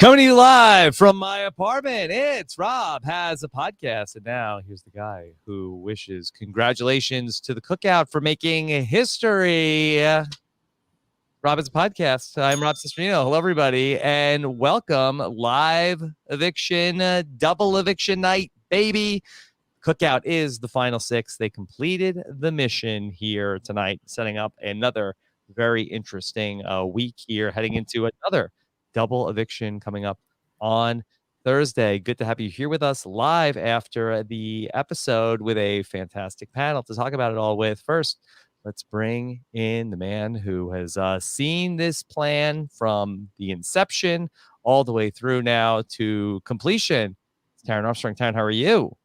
Coming to you live from my apartment, it's Rob Has a Podcast. And now here's the guy who wishes congratulations to the Cookout for making history. Rob Has a Podcast. I'm Rob Cesternino. Hello, everybody, and welcome. Live eviction, double eviction night, baby. Cookout is the final six. They completed the mission here tonight, setting up another very interesting week here, heading into another double eviction coming up on Thursday. Good to have you here with us live after the episode with a fantastic panel to talk about it all with. First, let's bring in the man who has seen this plan from the inception all the way through now to completion. It's Taran Armstrong. Taran, how are you?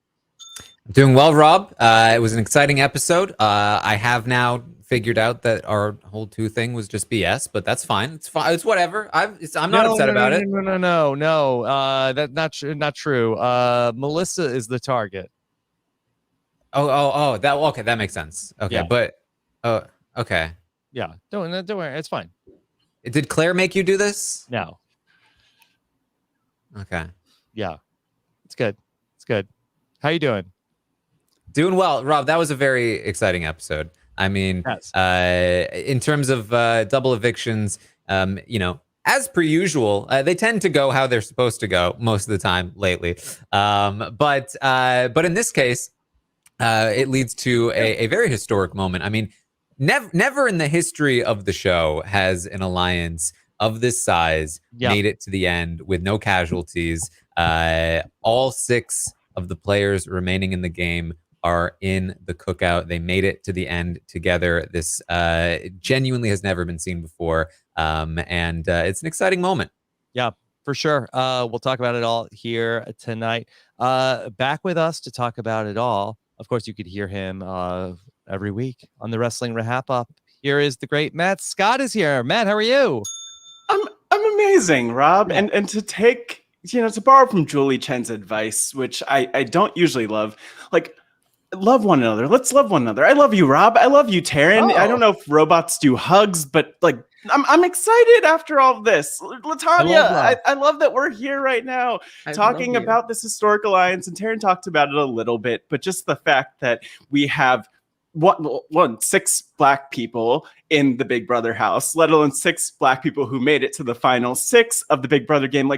Doing well, Rob. It was an exciting episode. I have now figured out that our whole two thing was just BS, but that's fine. It's fine. It's whatever. I'm not upset about it. No. That's not true. Melissa is the target. Oh. Okay. That makes sense. Okay, Yeah. But okay. Yeah. Don't worry. It's fine. Did Claire make you do this? No. Okay. Yeah. It's good. How you doing? Doing well, Rob. That was a very exciting episode. I mean, Yes. In terms of double evictions, as per usual, they tend to go how they're supposed to go most of the time lately. But in this case, it leads to a very historic moment. I mean, never in the history of the show has an alliance of this size made it to the end with no casualties. All six of the players remaining in the game are in the Cookout. They made it to the end together. This genuinely has never been seen before. And it's an exciting moment. Yeah, for sure. We'll talk about it all here tonight. Back with us to talk about it all. Of course, you could hear him every week on the Wrestling Wrap Up. Here is the great Matt Scott is here. Matt, how are you? I'm amazing, Rob. Yeah. And to take, to borrow from Julie Chen's advice, which I don't usually love, love one another. Let's love one another. I love you, Rob. I love you, Taran. Oh. I don't know if robots do hugs, but I'm excited after all of this. Latonya, I love that we're here right now talking about this historic alliance, and Taran talked about it a little bit, but just the fact that we have six black people in the Big Brother house, let alone six black people who made it to the final six of the Big Brother game,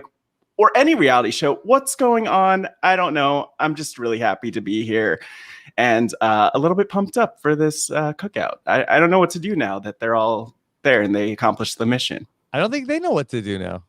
or any reality show. What's going on? I don't know. I'm just really happy to be here and a little bit pumped up for this Cookout. I don't know what to do now that they're all there and they accomplished the mission. I don't think they know what to do now.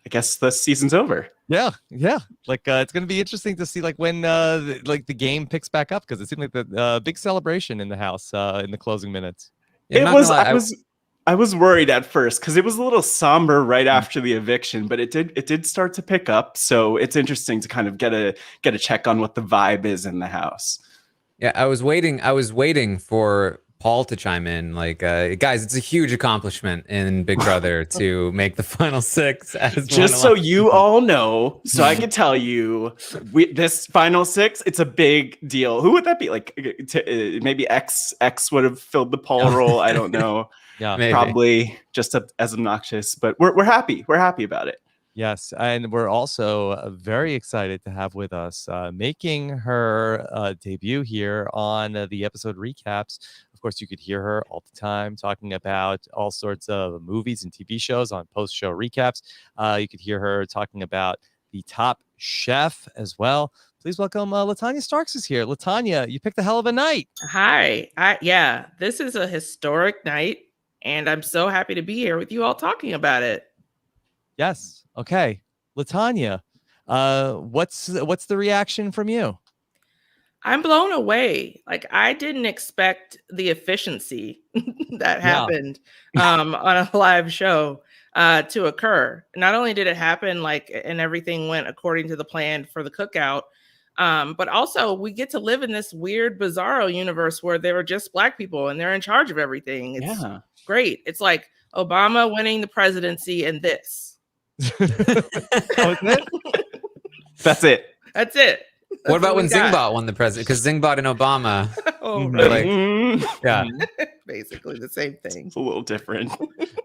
I guess the season's over. Yeah. It's going to be interesting to see when the game picks back up, because it seemed like the big celebration in the house in the closing minutes. I was worried at first because it was a little somber right after the eviction, but it did start to pick up. So it's interesting to kind of get a check on what the vibe is in the house. Yeah, I was waiting for Paul to chime in. Guys, it's a huge accomplishment in Big Brother to make the final six. Just so you all know, so I can tell you, this final six, it's a big deal. Who would that be? Maybe X would have filled the Paul role. I don't know. Yeah, maybe. Probably just as obnoxious, but we're happy. We're happy about it. Yes, and we're also very excited to have with us, making her debut here on the episode recaps. Of course, you could hear her all the time talking about all sorts of movies and TV shows on post-show recaps. You could hear her talking about the Top Chef as well. Please welcome Latonya Starks is here. Latonya, you picked a hell of a night. Hi. This is a historic night, and I'm so happy to be here with you all talking about it. Yes. Okay. Latonya, what's the reaction from you? I'm blown away. I didn't expect the efficiency that happened on a live show to occur. Not only did it happen and everything went according to the plan for the Cookout, but also we get to live in this weird bizarro universe where there were just black people and they're in charge of everything. It's great. It's like Obama winning the presidency and this. That's it. What about when Zingbot won the president? Because Zingbot and Obama, basically the same thing. It's a little different.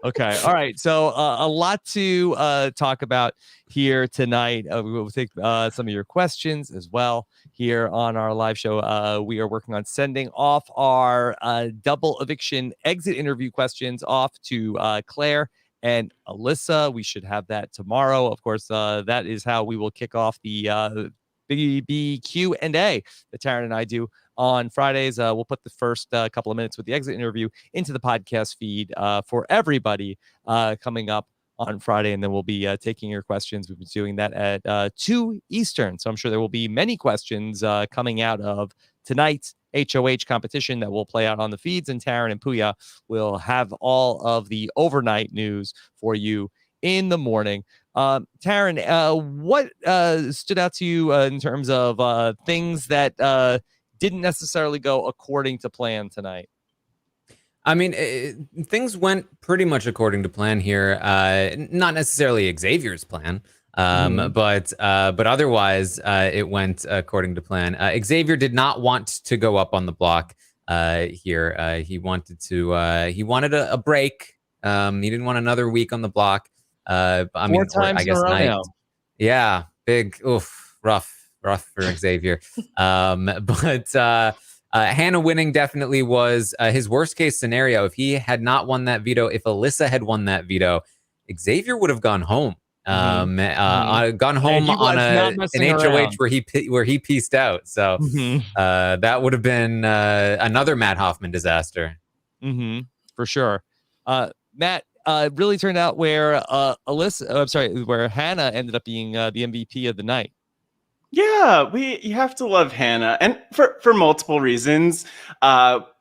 Okay. All right. So a lot to talk about here tonight. We will take some of your questions as well here on our live show. We are working on sending off our double eviction exit interview questions off to Claire and Alyssa. We should have that tomorrow. Of course, that is how we will kick off the Q&A that Taran and I do on Fridays. We'll put the first couple of minutes with the exit interview into the podcast feed for everybody coming up on Friday, and then we'll be taking your questions. We've been doing that at 2 Eastern, so I'm sure there will be many questions coming out of tonight's HOH competition that will play out on the feeds, and Taran and Puya will have all of the overnight news for you in the morning. Taran, what stood out to you in terms of things that didn't necessarily go according to plan tonight? I mean, things went pretty much according to plan here. Not necessarily Xavier's plan, but otherwise it went according to plan. Xavier did not want to go up on the block here. He wanted a break. He didn't want another week on the block. I mean, 4 times I guess night. now. Yeah, big, rough for Xavier. But Hannah winning definitely was his worst case scenario. If he had not won that veto, if Alyssa had won that veto, Xavier would have gone home. Gone home on an HOH where he pieced out. So that would have been another Matt Hoffman disaster. For sure. Matt, really turned out where where Hannah ended up being the MVP of the night. Yeah, you have to love Hannah, and for multiple reasons.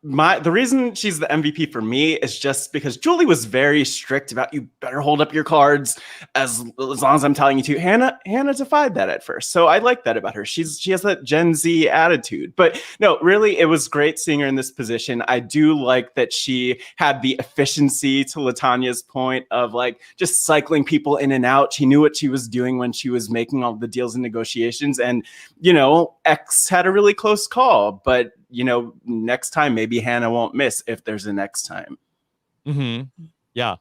The reason she's the MVP for me is just because Julie was very strict about you better hold up your cards as long as I'm telling you to. Hannah defied that at first, so I like that about her. She has that Gen Z attitude, but no, really, it was great seeing her in this position. I do like that she had the efficiency, to Latonya's point, of like just cycling people in and out. She knew what she was doing when she was making all the deals and negotiations, and X had a really close call, but next time maybe Hannah won't miss if there's a next time. Yeah.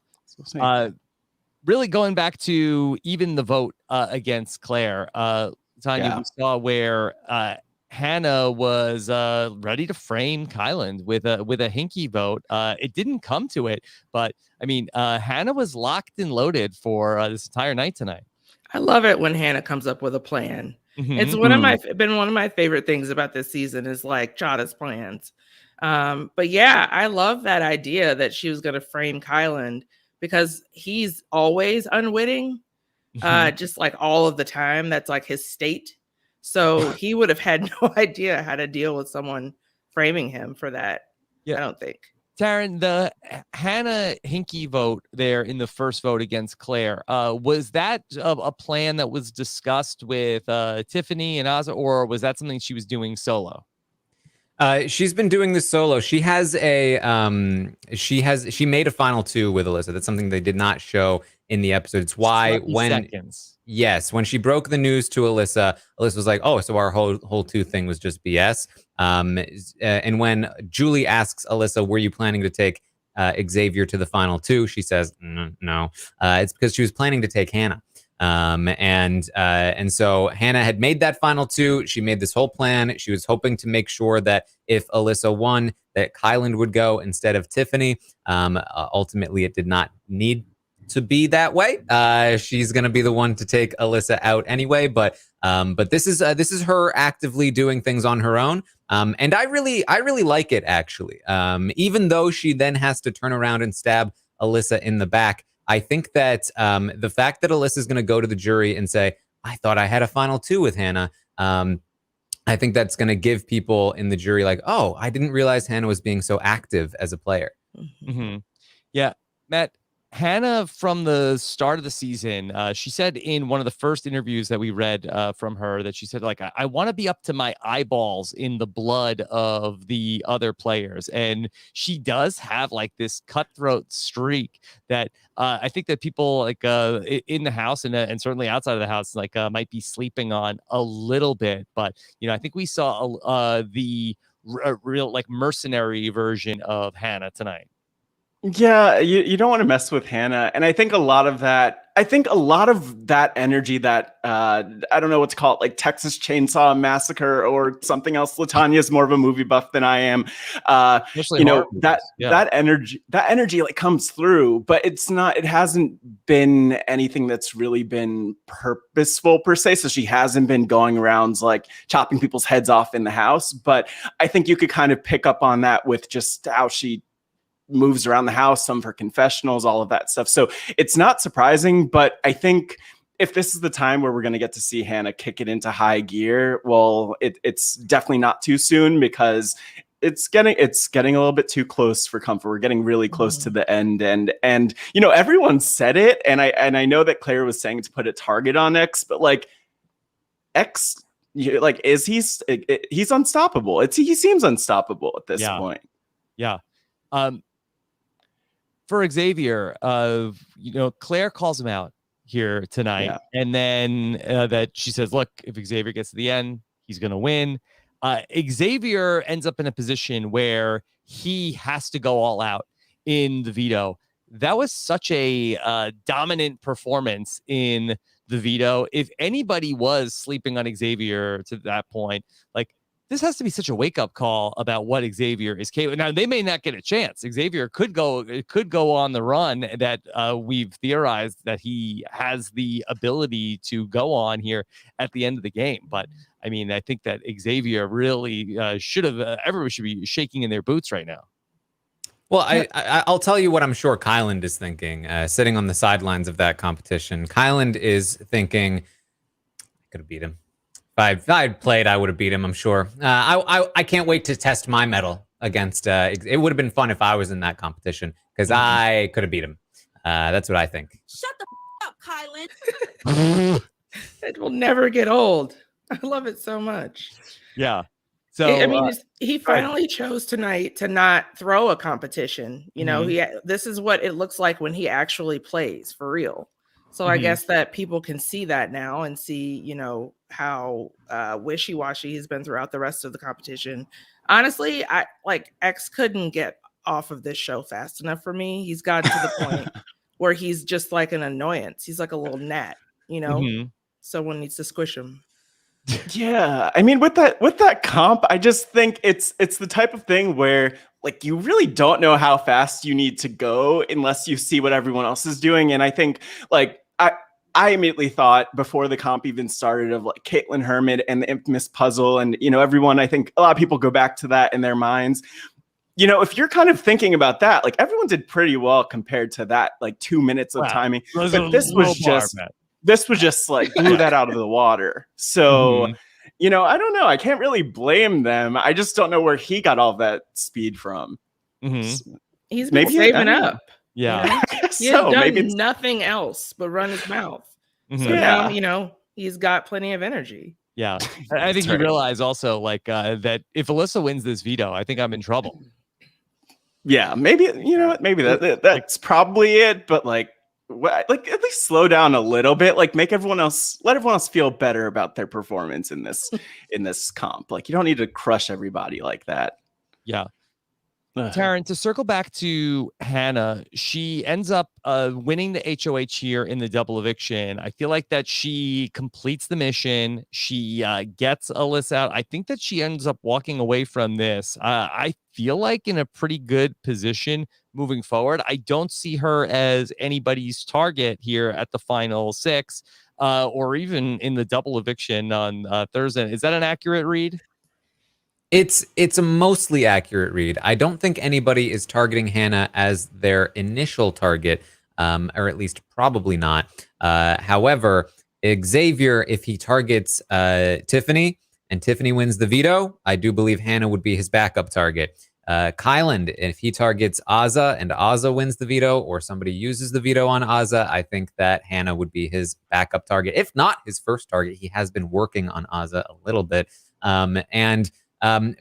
Really going back to even the vote against Claire, Tanya, we saw where Hannah was ready to frame Kyland with a hinky vote. It didn't come to it, but I mean, Hannah was locked and loaded for this entire night tonight. I love it when Hannah comes up with a plan. It's been one of my favorite things about this season is like Chada's plans. But yeah, I love that idea that she was going to frame Kyland because he's always unwitting, just like all of the time. That's like his state. So he would have had no idea how to deal with someone framing him for that. Yeah. I don't think. Taran, the Hannah Hinky vote there in the first vote against Claire, was that a plan that was discussed with Tiffany and Ozzy, or was that something she was doing solo? She's been doing this solo. She has she made a final 2 with Alyssa. That's something they did not show in the episode. It's why when she broke the news to Alyssa was like, oh, so our whole 2 thing was just BS. And when Julie asks Alyssa, were you planning to take Xavier to the final 2? She says, no. It's because she was planning to take Hannah. And so Hannah had made that final 2. She made this whole plan. She was hoping to make sure that if Alyssa won, that Kyland would go instead of Tiffany. Ultimately, it did not need to be that way. She's going to be the one to take Alyssa out anyway. But this is her actively doing things on her own. And I really like it, actually. Even though she then has to turn around and stab Alyssa in the back, I think that the fact that Alyssa is going to go to the jury and say, I thought I had a final 2 with Hannah, I think that's going to give people in the jury like, oh, I didn't realize Hannah was being so active as a player. Yeah, Matt, Hannah, from the start of the season, she said in one of the first interviews that we read from her that she said, like, I want to be up to my eyeballs in the blood of the other players. And she does have like this cutthroat streak that I think that people like in the house and certainly outside of the house, like might be sleeping on a little bit. But, I think we saw the a real like mercenary version of Hannah tonight. Yeah, you don't want to mess with Hannah. And I think a lot of that energy that I don't know what to call it, like Texas Chainsaw Massacre or something else. Latonya's more of a movie buff than I am. That energy like comes through, but it hasn't been anything that's really been purposeful per se. So she hasn't been going around like chopping people's heads off in the house. But I think you could kind of pick up on that with just how she moves around the house, some of her confessionals, all of that stuff. So it's not surprising, but I think if this is the time where we're going to get to see Hannah kick it into high gear, well, it's definitely not too soon, because it's getting a little bit too close for comfort. We're getting really close to the end, and everyone said it, and I know that Claire was saying to put a target on X, but like X, like he's unstoppable. He seems unstoppable at this point. Yeah. For Xavier, Claire calls him out here tonight, and then that she says, look, if Xavier gets to the end, he's going to win. Xavier ends up in a position where he has to go all out in the veto. That was such a dominant performance in the veto. If anybody was sleeping on Xavier to that point, like, this has to be such a wake-up call about what Xavier is capable. Now, they may not get a chance. Xavier could go on the run that we've theorized that he has the ability to go on here at the end of the game. But I mean, I think that Xavier really should have. Everyone should be shaking in their boots right now. Well, I'll tell you what I'm sure Kyland is thinking, sitting on the sidelines of that competition. Kyland is thinking, I could have beat him. If I'd played, I would have beat him, I'm sure. I can't wait to test my mettle against... it would have been fun if I was in that competition, because I could have beat him. That's what I think. Shut the up, Kyland. It will never get old. I love it so much. Yeah. So I mean, he finally chose tonight to not throw a competition. This is what it looks like when he actually plays for real. So I guess that people can see that now and see, how wishy-washy he's been throughout the rest of the competition. Honestly, X couldn't get off of this show fast enough for me. He's gotten to the point where he's just like an annoyance. He's like a little gnat, Someone needs to squish him. Yeah, I mean, with that comp, I just think it's the type of thing where like you really don't know how fast you need to go unless you see what everyone else is doing. And I think like I immediately thought before the comp even started of like Caitlin Hermit and the infamous puzzle, and everyone, I think a lot of people go back to that in their minds. If you're kind of thinking about that, like everyone did pretty well compared to that like 2 minutes of timing. But this was just like blew that out of the water. So, I don't know. I can't really blame them. I just don't know where he got all that speed from. He's been saving up. Yeah. He has done nothing else but run his mouth. So now, he's got plenty of energy. Yeah. I think you realize also like that if Alyssa wins this veto, I think I'm in trouble. Yeah, maybe, maybe that's probably it. But like at least slow down a little bit, like let everyone else feel better about their performance in this comp. Like you don't need to crush everybody like that. Yeah. Taran, to circle back to Hannah, she ends up winning the HOH here in the double eviction. I feel like that she completes the mission. She gets Alyssa out. I think that she ends up walking away from this. I feel like in a pretty good position moving forward. I don't see her as anybody's target here at the final 6 or even in the double eviction on Thursday. Is that an accurate read? It's a mostly accurate read. I don't think anybody is targeting Hannah as their initial target, or at least probably not. However, Xavier, if he targets Tiffany and Tiffany wins the veto, I do believe Hannah would be his backup target. Kyland, if he targets Azza and Azza wins the veto, or somebody uses the veto on Azza, I think that Hannah would be his backup target. If not his first target, he has been working on Azza a little bit.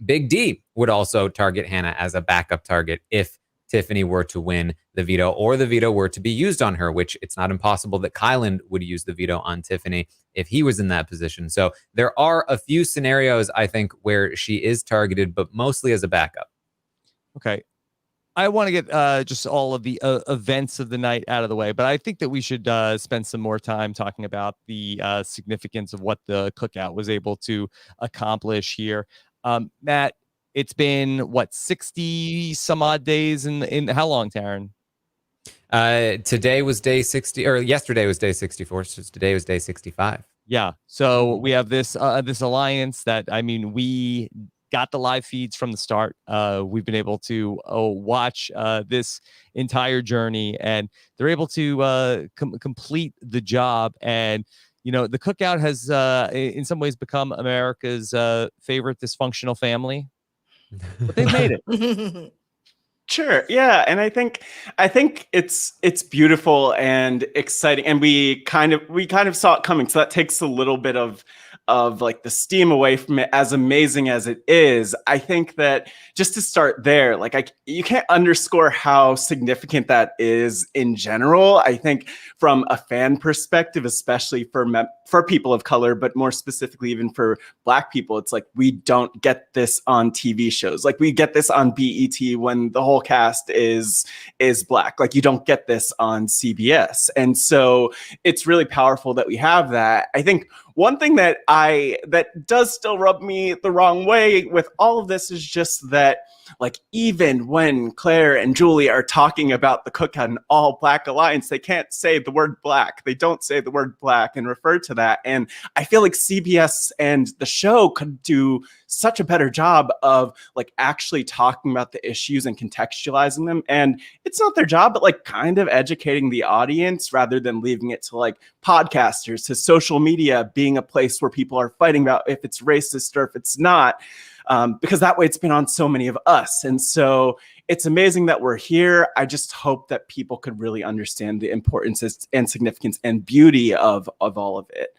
Big D would also target Hannah as a backup target if Tiffany were to win the veto, or the veto were to be used on her, which it's not impossible that Kyland would use the veto on Tiffany if he was in that position. So there are a few scenarios, I think, where she is targeted, but mostly as a backup. Okay. I want to get just all of the events of the night out of the way, but I think that we should spend some more time talking about the significance of what the Cookout was able to accomplish here. Matt, it's been what, 60 some odd days in how long, Taran? Today was day 60, or yesterday was day 64. So today was day 65. Yeah. So we have this alliance that, I mean, we got the live feeds from the start. We've been able to watch this entire journey, and they're able to complete the job. And the Cookout has in some ways become America's favorite dysfunctional family, but they've made it. Sure. Yeah. And I think it's beautiful and exciting. And we kind of saw it coming. So that takes a little bit of like the steam away from it, as amazing as it is. I think that just to start there, like you can't underscore how significant that is in general. I think from a fan perspective, especially for people of color, but more specifically even for Black people, it's like, we don't get this on TV shows. Like, we get this on BET when the whole cast is Black. Like, you don't get this on CBS. And so it's really powerful that we have that. I think one thing that does still rub me the wrong way with all of this is just that, like, even when Claire and Julie are talking about the Cookout and all Black alliance, they can't say the word Black. They don't say the word Black and refer to that. And I feel like CBS and the show could do such a better job of like actually talking about the issues and contextualizing them. And it's not their job, but like kind of educating the audience rather than leaving it to like podcasters, to social media being a place where people are fighting about if it's racist or if it's not. Because that way it's been on so many of us. And so it's amazing that we're here. I just hope that people could really understand the importance and significance and beauty of all of it.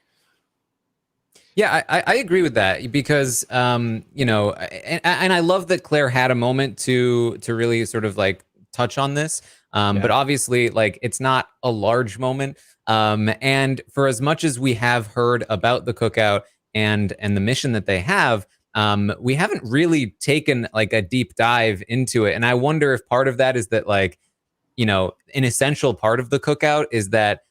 Yeah, I agree with that, because and I love that Claire had a moment to really sort of like touch on this. But obviously, like, it's not a large moment. And for as much as we have heard about the Cookout and the mission that they have, we haven't really taken like a deep dive into it. And I wonder if part of that is that, like, an essential part of the Cookout is that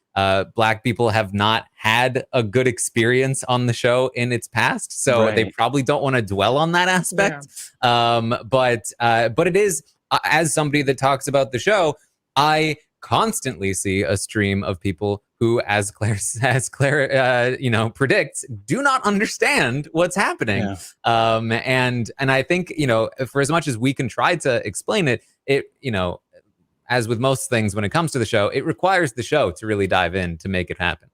Black people have not had a good experience on the show in its past, so they probably don't want to dwell on that aspect. But it is, as somebody that talks about the show, I constantly see a stream of people who, as Claire predicts, do not understand what's happening. And I think, for as much as we can try to explain it, as with most things when it comes to the show, it requires the show to really dive in to make it happen.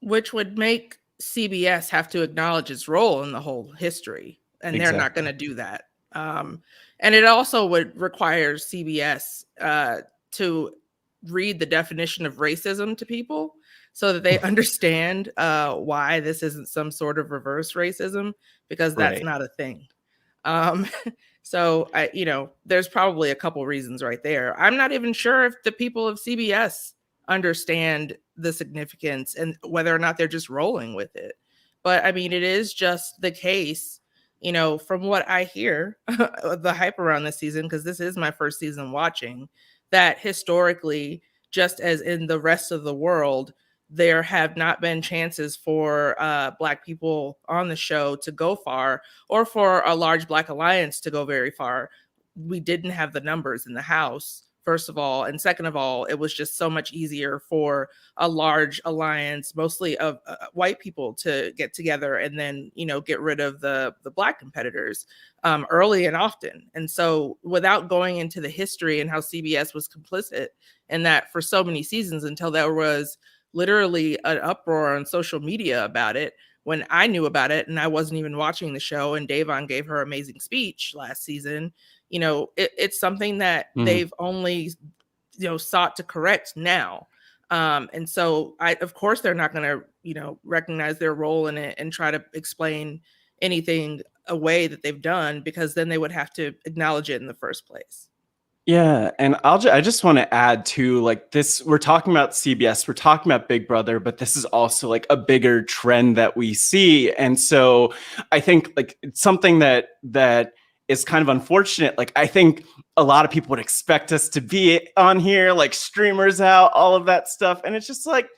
Which would make CBS have to acknowledge its role in the whole history. And they're not going to do that. And it also would require CBS to read the definition of racism to people so that they understand why this isn't some sort of reverse racism, because that's not a thing. So there's probably a couple reasons right there. I'm not even sure if the people of CBS understand the significance and whether or not they're just rolling with it. But I mean, it is just the case, from what I hear, the hype around this season, because this is my first season watching, that historically, just as in the rest of the world, there have not been chances for Black people on the show to go far, or for a large Black alliance to go very far. We didn't have the numbers in the House, first of all. And second of all, it was just so much easier for a large alliance, mostly of white people, to get together and then, get rid of the Black competitors early and often. And so without going into the history and how CBS was complicit in that for so many seasons, until there was literally an uproar on social media about it when I knew about it and I wasn't even watching the show, and Davon gave her amazing speech last season. It's something that they've only sought to correct now. And so of course they're not going to recognize their role in it and try to explain anything away that they've done, because then they would have to acknowledge it in the first place. Yeah, and I just want to add to like this. We're talking about CBS, we're talking about Big Brother, but this is also like a bigger trend that we see, and so I think like it's something that is kind of unfortunate. Like I think a lot of people would expect us to be on here, like streamers out, all of that stuff, and it's just like,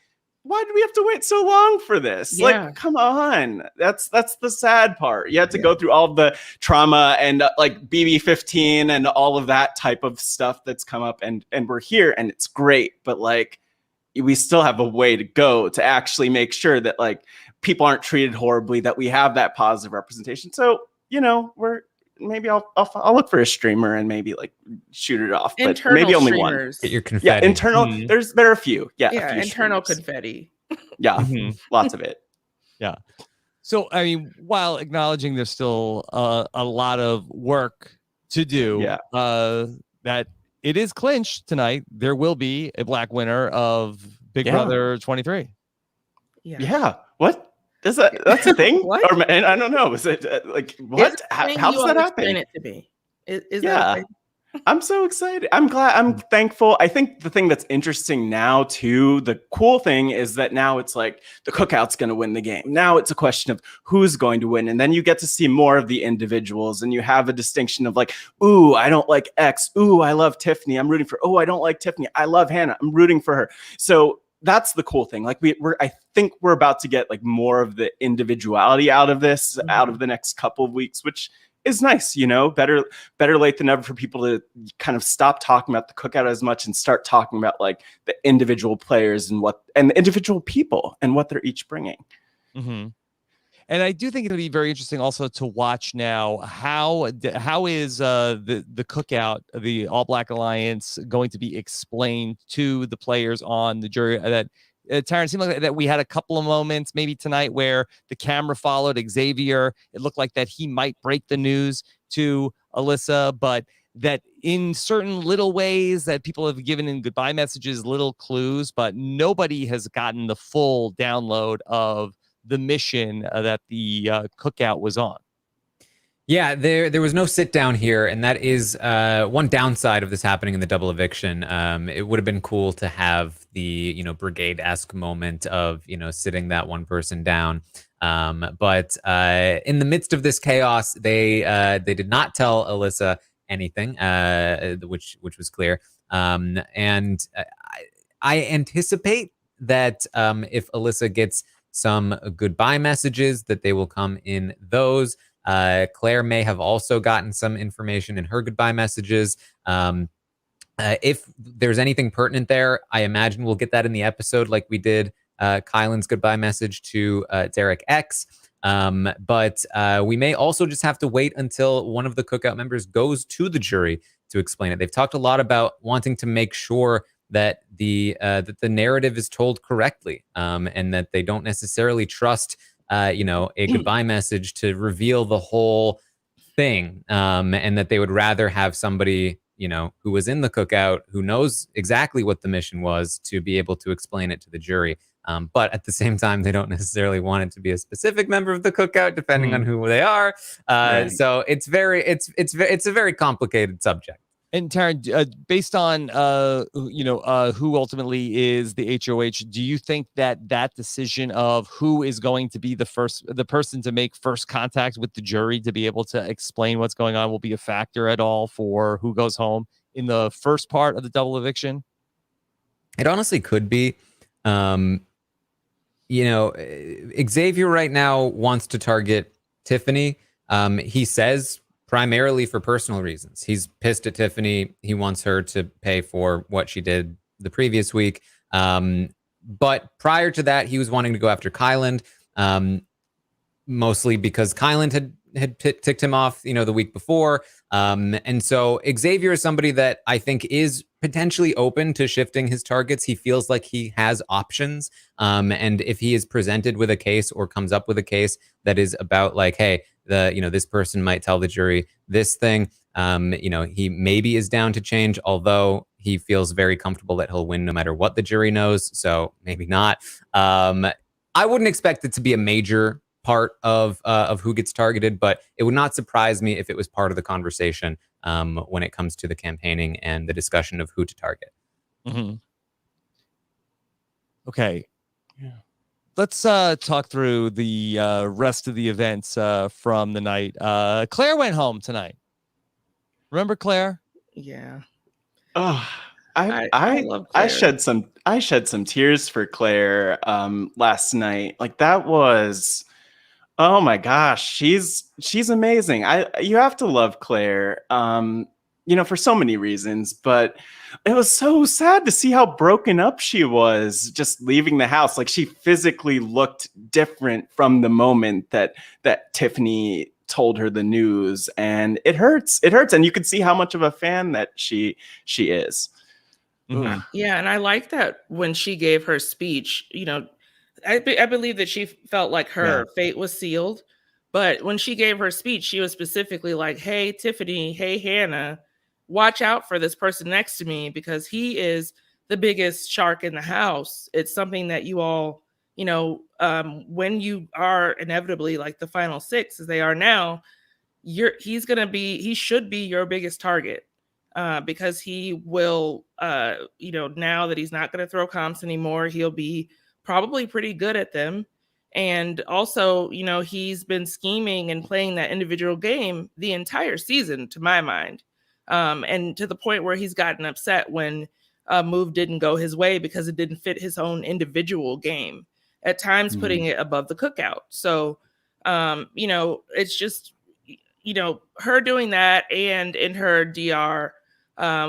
why do we have to wait so long for this? Yeah. Like, come on. That's the sad part. You have to go through all of the trauma and like BB15 and all of that type of stuff that's come up, and we're here and it's great, but like we still have a way to go to actually make sure that like people aren't treated horribly, that we have that positive representation. So, maybe I'll look for a streamer and maybe like shoot it off, but internal maybe only streamers. one. Get your confetti. Yeah, internal. There are a few. Yeah, Yeah, a few internal streamers. confetti. Yeah, lots of it. Yeah. So, I mean, while acknowledging there's still a lot of work to do, that it is clinched tonight. There will be a black winner of Big Brother 23. Yeah. What? Is that's a thing? What? Or, and I don't know. Is it like what? How does that happen? Explain it to me. Is Yeah. that I'm so excited. I'm glad. I'm thankful. I think the thing that's interesting now, too, the cool thing is that now it's like the Cookout's going to win the game. Now it's a question of who's going to win. And then you get to see more of the individuals and you have a distinction of like, ooh, I don't like X. Ooh, I love Tiffany. I'm rooting for, oh, I don't like Tiffany. I love Hannah. I'm rooting for her. So that's the cool thing. Like I think we're about to get like more of the individuality out of this, out of the next couple of weeks, which is nice, better late than never for people to kind of stop talking about the Cookout as much and start talking about like the individual players and the individual people and what they're each bringing. Mm-hmm. And I do think it'll be very interesting also to watch now how is the Cookout, the All Black Alliance, going to be explained to the players on the jury. That Taran, seemed like that we had a couple of moments maybe tonight where the camera followed Xavier. It looked like that he might break the news to Alyssa, but that in certain little ways that people have given in goodbye messages, little clues, but nobody has gotten the full download of the mission that the Cookout was on. Yeah, there was no sit down here, and that is one downside of this happening in the double eviction. It would have been cool to have the brigade-esque moment of sitting that one person down. But in the midst of this chaos, they did not tell Alyssa anything, which was clear. And I anticipate that if Alyssa gets some goodbye messages, that they will come in those. Claire may have also gotten some information in her goodbye messages. If there's anything pertinent there, I imagine we'll get that in the episode like we did Kyland's goodbye message to Derek X. But we may also just have to wait until one of the Cookout members goes to the jury to explain it. They've talked a lot about wanting to make sure that the narrative is told correctly, and that they don't necessarily trust a goodbye message to reveal the whole thing, and that they would rather have somebody who was in the Cookout, who knows exactly what the mission was, to be able to explain it to the jury. But at the same time, they don't necessarily want it to be a specific member of the Cookout, depending on who they are. Right. So it's a very complicated subject. And Taran, based on who ultimately is the HOH, do you think that decision of who is going to be the person to make first contact with the jury to be able to explain what's going on will be a factor at all for who goes home in the first part of the double eviction? It honestly could be. Xavier right now wants to target Tiffany. He says primarily for personal reasons. He's pissed at Tiffany. He wants her to pay for what she did the previous week. But prior to that, he was wanting to go after Kyland, mostly because Kyland had ticked him off, the week before. And so Xavier is somebody that I think is potentially open to shifting his targets. He feels like he has options. And if he is presented with a case or comes up with a case that is about like, hey, this person might tell the jury this thing, he maybe is down to change, although he feels very comfortable that he'll win no matter what the jury knows. So maybe not. I wouldn't expect it to be a major part of who gets targeted, but it would not surprise me if it was part of the conversation when it comes to the campaigning and the discussion of who to target. Mm-hmm. Okay. Yeah. Let's talk through the rest of the events from the night. Claire went home tonight. Remember Claire? Yeah. Oh, I love Claire. I shed some tears for Claire last night. Like that was, oh my gosh, she's amazing. You have to love Claire. For so many reasons, but it was so sad to see how broken up she was just leaving the house. Like she physically looked different from the moment that Tiffany told her the news, and it hurts. And you could see how much of a fan that she is. Mm-hmm. Yeah, and I like that when she gave her speech, I believe that she felt like her fate was sealed. But when she gave her speech, she was specifically like, hey, Tiffany, hey, Hannah, watch out for this person next to me because he is the biggest shark in the house. It's something that you all, when you are inevitably like the final six as they are now, he should be your biggest target. Because he will, now that he's not going to throw comps anymore, he'll be probably pretty good at them. And also, he's been scheming and playing that individual game the entire season, to my mind. And to the point where he's gotten upset when a move didn't go his way because it didn't fit his own individual game, at times putting it above the Cookout. So, it's just, her doing that, and in her DR,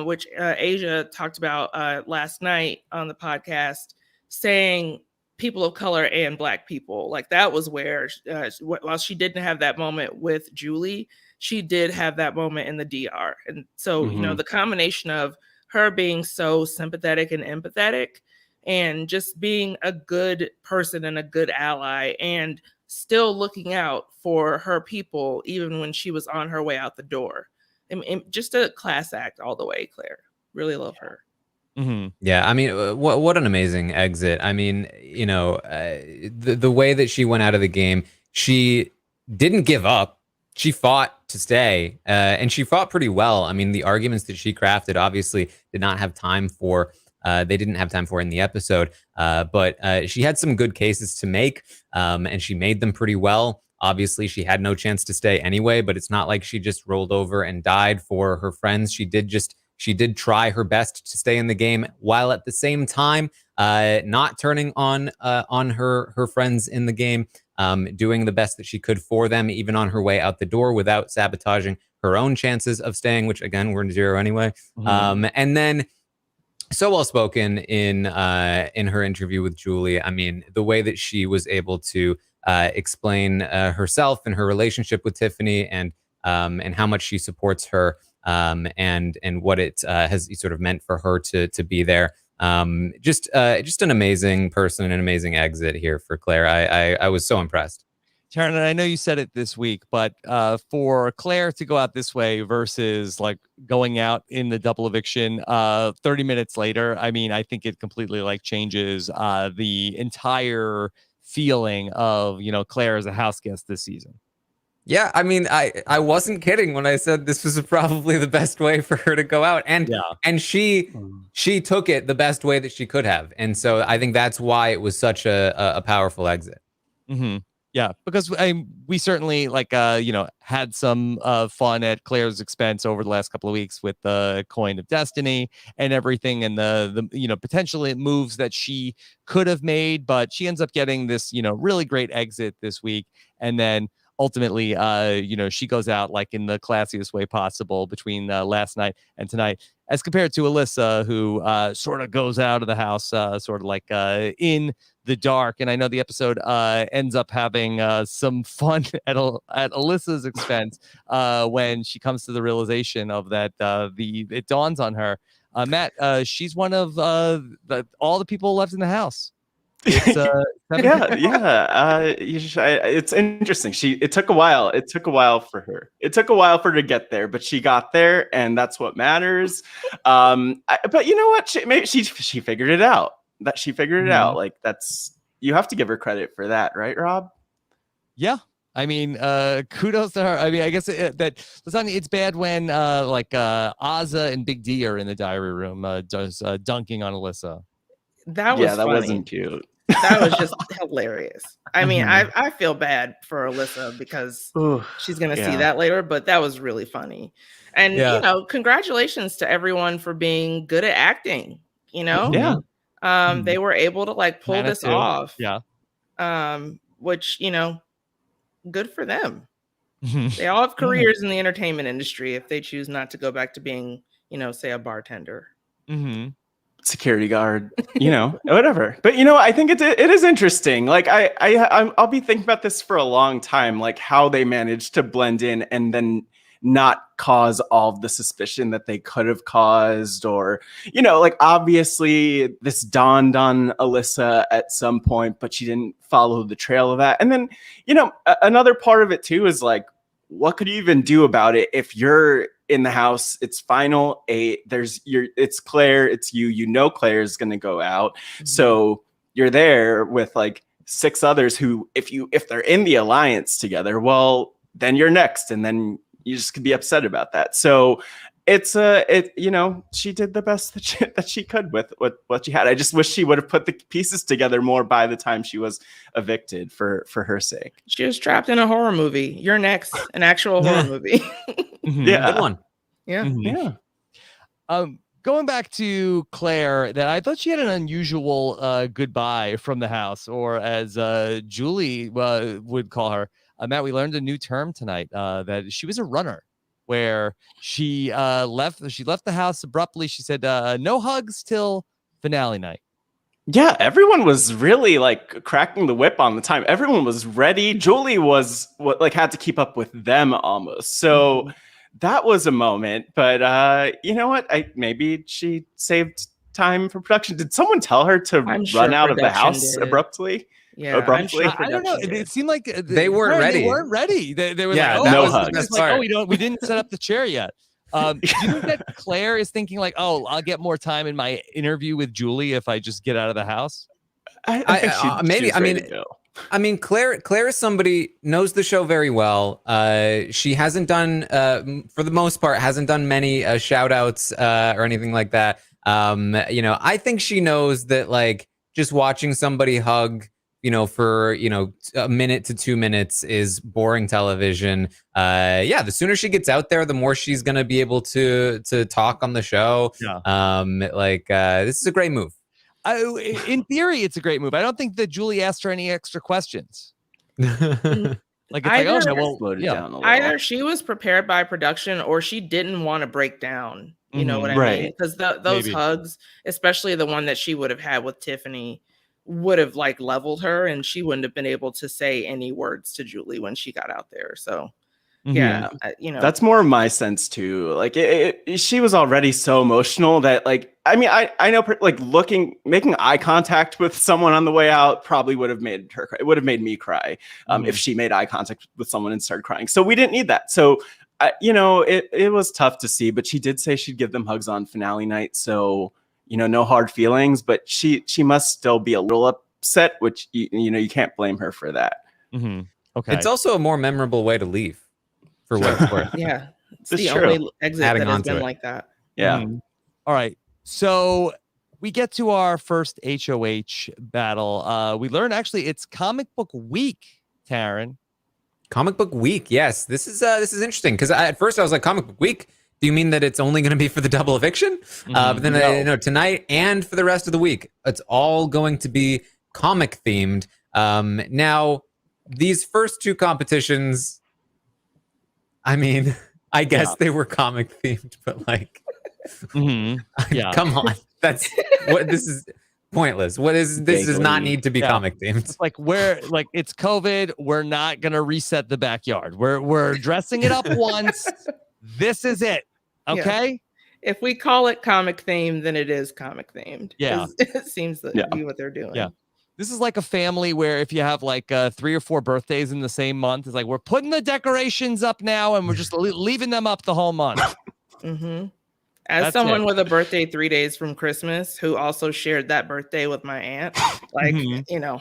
which Asia talked about last night on the podcast, saying people of color and Black people. Like that was where, while she didn't have that moment with Julie, she did have that moment in the DR. And so, the combination of her being so sympathetic and empathetic and just being a good person and a good ally and still looking out for her people, even when she was on her way out the door. And just a class act all the way, Claire. Really love her. Mm-hmm. Yeah, I mean, what an amazing exit. I mean, the way that she went out of the game, she didn't give up. She fought to stay, and she fought pretty well. I mean, the arguments that she crafted obviously did not have time for. They didn't have time for in the episode, but she had some good cases to make, and she made them pretty well. Obviously, she had no chance to stay anyway, but it's not like she just rolled over and died for her friends. She did try her best to stay in the game, while at the same time not turning on her friends in the game, doing the best that she could for them, even on her way out the door, without sabotaging her own chances of staying, which again were 0 anyway. And then so well spoken in her interview with Julie. I mean, the way that she was able to explain herself and her relationship with Tiffany, and how much she supports her, and what it has sort of meant for her to be there. Just an amazing person and an amazing exit here for Claire. I was so impressed. Taran, I know you said it this week, but for Claire to go out this way versus like going out in the double eviction 30 minutes later, I mean, I think it completely like changes the entire feeling of, Claire as a house guest this season. Yeah, I mean, I wasn't kidding when I said this was probably the best way for her to go out, and she took it the best way that she could have, and so I think that's why it was such a powerful exit. Mm-hmm. Yeah, because we certainly had some fun at Claire's expense over the last couple of weeks with the Coin of Destiny and everything, and the potentially moves that she could have made, but she ends up getting this really great exit this week, and then ultimately she goes out like in the classiest way possible between last night and tonight, as compared to Alyssa, who sort of goes out of the house sort of like in the dark. And I know the episode ends up having some fun at Alyssa's expense when she comes to the realization of that it dawns on her, Matt, she's one of all the people left in the house. It's, it's interesting. It took a while. It took a while for her. It took a while for her to get there, but she got there, and that's what matters. But you know what? She figured it out. Like you have to give her credit for that, right, Rob? Yeah. I mean, kudos to her. I mean, I guess it's bad when Ozza and Big D are in the diary room dunking on Alyssa. That was that funny. wasn't cute. That was just hilarious. I mean, I feel bad for Alyssa because she's going to see that later, but that was really funny. And, you know, congratulations to everyone for being good at acting, you know? Yeah. They were able to like pull this off. Yeah. Which, you know, good for them. They all have careers in the entertainment industry if they choose not to go back to being, you know, say a bartender. Security guard, you know, whatever. But, you know, I think it is interesting. Like, I'll be thinking about this for a long time, like how they managed to blend in and then not cause all of the suspicion that they could have caused, or, you know, like obviously this dawned on Alyssa at some point, but she didn't follow the trail of that. And then, you know, another part of it too is like, what could you even do about it if you're in the house? It's final 8. It's Claire, it's you. You know Claire's gonna go out, so you're there with like 6 others who, if they're in the alliance together, well, then you're next, and then you just could be upset about that. So you know, she did the best that she could with what she had. I just wish she would have put the pieces together more by the time she was evicted for her sake. She was trapped in a horror movie. You're next, an actual horror movie. Yeah, good one. Yeah. Going back to Claire, that I thought she had an unusual goodbye from the house, or as Julie would call her. Matt, we learned a new term tonight, that she was a runner, where she left the house abruptly. She said, no hugs till finale night. Yeah, everyone was really like cracking the whip on the time. Everyone was ready. Julie was had to keep up with them almost. So that was a moment. But you know what? Maybe she saved time for production. Did someone tell her to run out of the house abruptly? Yeah, abruptly. I don't know. It seemed like they weren't ready. They weren't ready. They were like, oh, no hugs. Like, we didn't set up the chair yet. Do you think that Claire is thinking like, oh, I'll get more time in my interview with Julie if I just get out of the house? I think maybe. I mean, Claire is somebody knows the show very well. She hasn't done, for the most part, many shout outs or anything like that. You know, I think she knows that like just watching somebody hug, you know, for, you know, a minute to 2 minutes is boring television. The sooner she gets out there, the more she's going to be able to talk on the show. Yeah. This is a great move. In theory, it's a great move. I don't think that Julie asked her any extra questions. Either she was prepared by production or she didn't want to break down. You know what I mean? Because those hugs, especially the one that she would have had with Tiffany, would have like leveled her, and she wouldn't have been able to say any words to Julie when she got out there. So you know, that's more of my sense too. Like she was already so emotional that like, I mean, I know like making eye contact with someone on the way out probably would have made her cry. It would have made me cry if she made eye contact with someone and started crying. So we didn't need that. So you know, it was tough to see, but she did say she'd give them hugs on finale night. So, you know, no hard feelings, but she must still be a little upset, which, you know, you can't blame her for that. Okay. It's also a more memorable way to leave, for what it's worth. Yeah. It's the only exit that has been like that. Yeah. All right. So we get to our first HOH battle. We learn actually it's comic book week, Taran. Comic book week. Yes. This is interesting, because at first I was like, comic book week? Do you mean that it's only going to be for the double eviction? But then no, tonight and for the rest of the week, it's all going to be comic themed. Now, these first 2 competitions, I mean, I guess they were comic themed, but like, come on, that's what this is. Pointless. What is this? Does not need to be comic themed. It's like it's COVID. We're not gonna reset the backyard. We're dressing it up once. This is it. Okay. Yeah. If we call it comic themed, then it is comic themed. Yeah. It seems to be what they're doing. Yeah. This is like a family where if you have like 3 or 4 birthdays in the same month, it's like we're putting the decorations up now and we're just leaving them up the whole month. As someone with a birthday 3 days from Christmas, who also shared that birthday with my aunt, like, you know,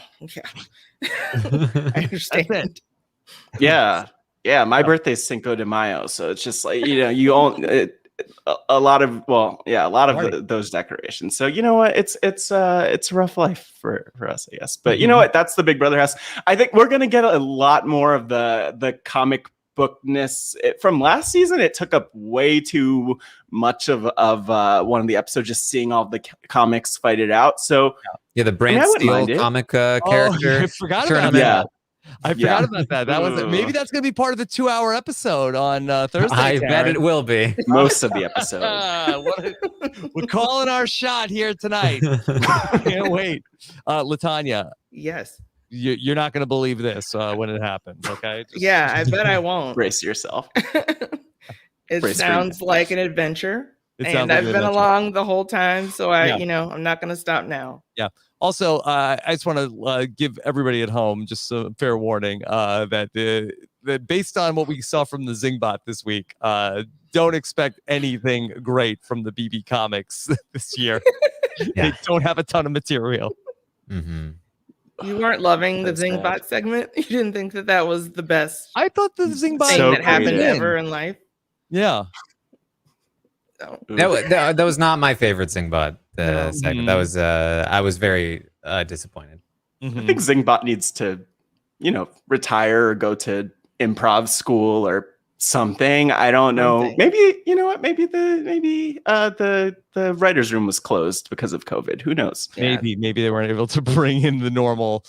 I understand. Yeah. Yeah. My birthday's Cinco de Mayo. So it's just like, you own a lot of, those decorations. So you know what? It's a rough life for us, I guess. But you know what? That's the Big Brother house. I think we're gonna get a lot more of the comic bookness from last season. It took up way too much of one of the episodes, just seeing all the comics fight it out. So the Brant Steele comic character. I forgot about that. I forgot about that. That was maybe that's going to be part of the 2-hour episode on Thursday. I bet it will be. Most of the episode. We're calling our shot here tonight. Can't wait. Latonya. Yes. You're not going to believe this when it happens. Okay. I bet I won't. Brace yourself. It sounds like an adventure. And I've been along the whole time, so I'm not going to stop now. Yeah. Also, I just want to give everybody at home just a fair warning that based on what we saw from the Zingbot this week, don't expect anything great from the BB comics this year. They don't have a ton of material. Mm-hmm. You weren't loving the Zingbot segment? You didn't think that was the best? I thought the Zingbot thing that happened ever in life. Yeah. That was not my favorite Zingbot segment. That was I was very disappointed. I think Zingbot needs to, retire or go to improv school or something. I don't know. Maybe Maybe the writer's room was closed because of COVID. Who knows? Maybe they weren't able to bring in the normal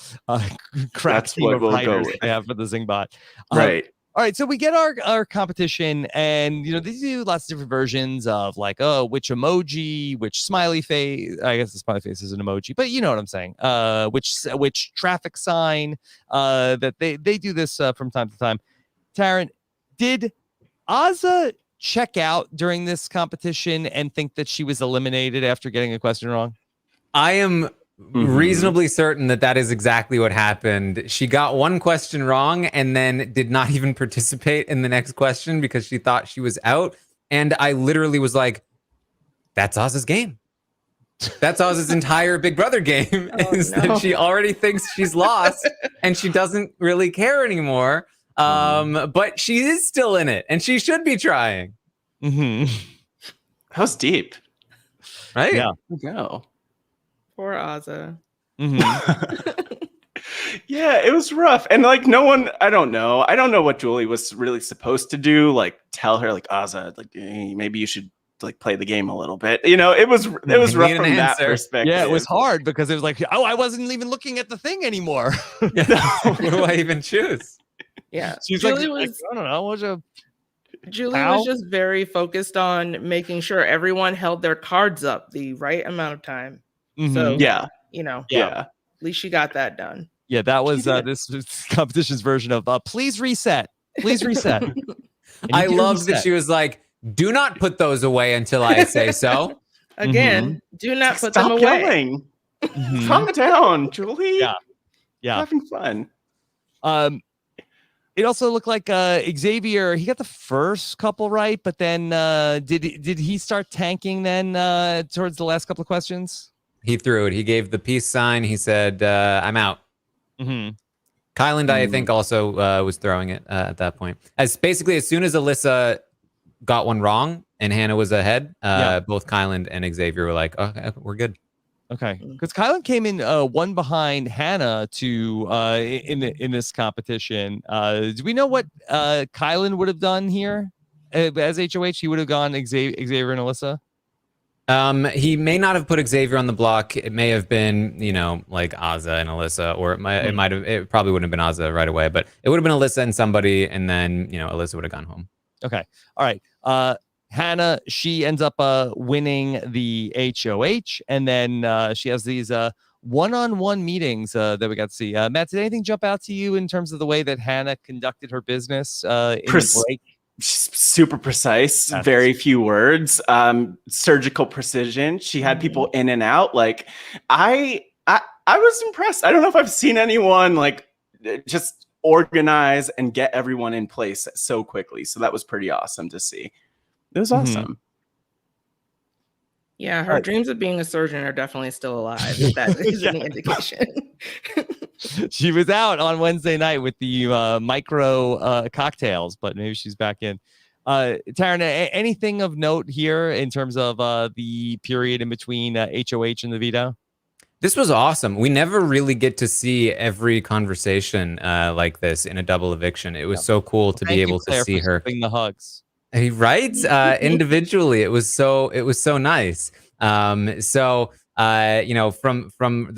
crap team of writers they have for the Zingbot. Right. All right, so we get our competition, and they do lots of different versions of like, which emoji, which smiley face. I guess the smiley face is an emoji, but you know what I'm saying. Which traffic sign. That they do this from time to time. Taran, did Azza check out during this competition and think that she was eliminated after getting a question wrong? I am reasonably certain that is exactly what happened. She got one question wrong and then did not even participate in the next question because she thought she was out. And I literally was like, that's Azza's game. That's Azza's entire Big Brother game. That she already thinks she's lost and she doesn't really care anymore. But she is still in it and she should be trying. That was deep. Right? Yeah. Go. Poor Azza. Yeah, it was rough. And like no one, I don't know what Julie was really supposed to do. Like tell her like Azza, like hey, maybe you should like play the game a little bit. It was rough from that perspective. Yeah, it was hard because it was like, I wasn't even looking at the thing anymore. What do I even choose? Yeah. She's Julie like, I don't know, Julie was just very focused on making sure everyone held their cards up the right amount of time. So yeah, at least she got that done. Yeah, that was this competition's version of please reset. I love that she was like, do not put those away until I say so. Again, do not put Stop them away. Yelling. Calm down, Julie. Yeah. Having fun. It also looked like Xavier, he got the first couple right, but then did he start tanking then towards the last couple of questions? He threw it. He gave the peace sign. He said, I'm out. Kyland, I think, also was throwing it at that point. As soon as Alyssa got one wrong and Hannah was ahead, both Kyland and Xavier were like, okay, we're good. Okay, because Kyland came in one behind Hannah in this competition. Do we know what Kyland would have done here as HOH? He would have gone Xavier and Alyssa. He may not have put Xavier on the block. It may have been, like Azza and Alyssa, or it probably wouldn't have been Azza right away, but it would have been Alyssa and somebody, and then, Alyssa would have gone home. Okay. All right. Hannah, she ends up winning the HOH, and then she has these one-on-one meetings that we got to see. Matt, did anything jump out to you in terms of the way that Hannah conducted her business in the break? Super precise, very few words, surgical precision. She had people in and out. Like I was impressed. I don't know if I've seen anyone like just organize and get everyone in place so quickly. So that was pretty awesome to see. It was awesome. Yeah, her dreams of being a surgeon are definitely still alive. If that is any indication. She was out on Wednesday night with the micro cocktails, but maybe she's back in. Taran, anything of note here in terms of the period in between HOH and the veto? This was awesome. We never really get to see every conversation like this in a double eviction. It was so cool to be able to see her. The hugs. Right? Individually, it was so nice. From the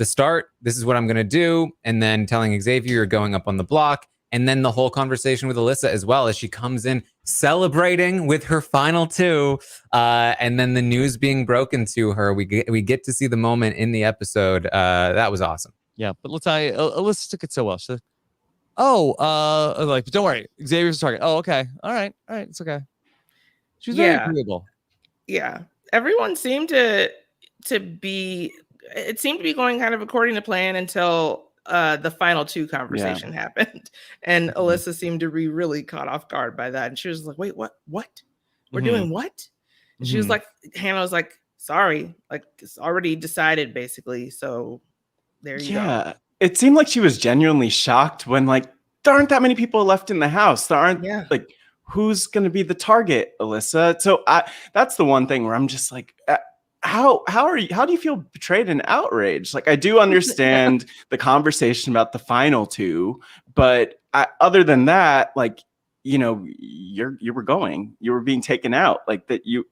start, this is what I'm gonna do, and then telling Xavier you're going up on the block, and then the whole conversation with Alyssa as well as she comes in celebrating with her final two, and then the news being broken to her. We get to see the moment in the episode. That was awesome. Yeah, but let's say Alyssa took it so well. She said, like, don't worry, Xavier's target. Oh, okay, all right, it's okay. She was very agreeable. Yeah, everyone seemed to be. It seemed to be going kind of according to plan until the final two conversation happened, and Alyssa seemed to be really caught off guard by that, and she was like, "Wait, what? We're doing what?" And she was like, "Hannah was like, sorry, like it's already decided, basically." So there you go. Yeah, it seemed like she was genuinely shocked when like there aren't that many people left in the house. There aren't like. Who's going to be the target, Alyssa? So that's the one thing where I'm just like, how do you feel betrayed and outraged? Like, I do understand the conversation about the final two, but other than that, like, you know, you were being taken out, like that you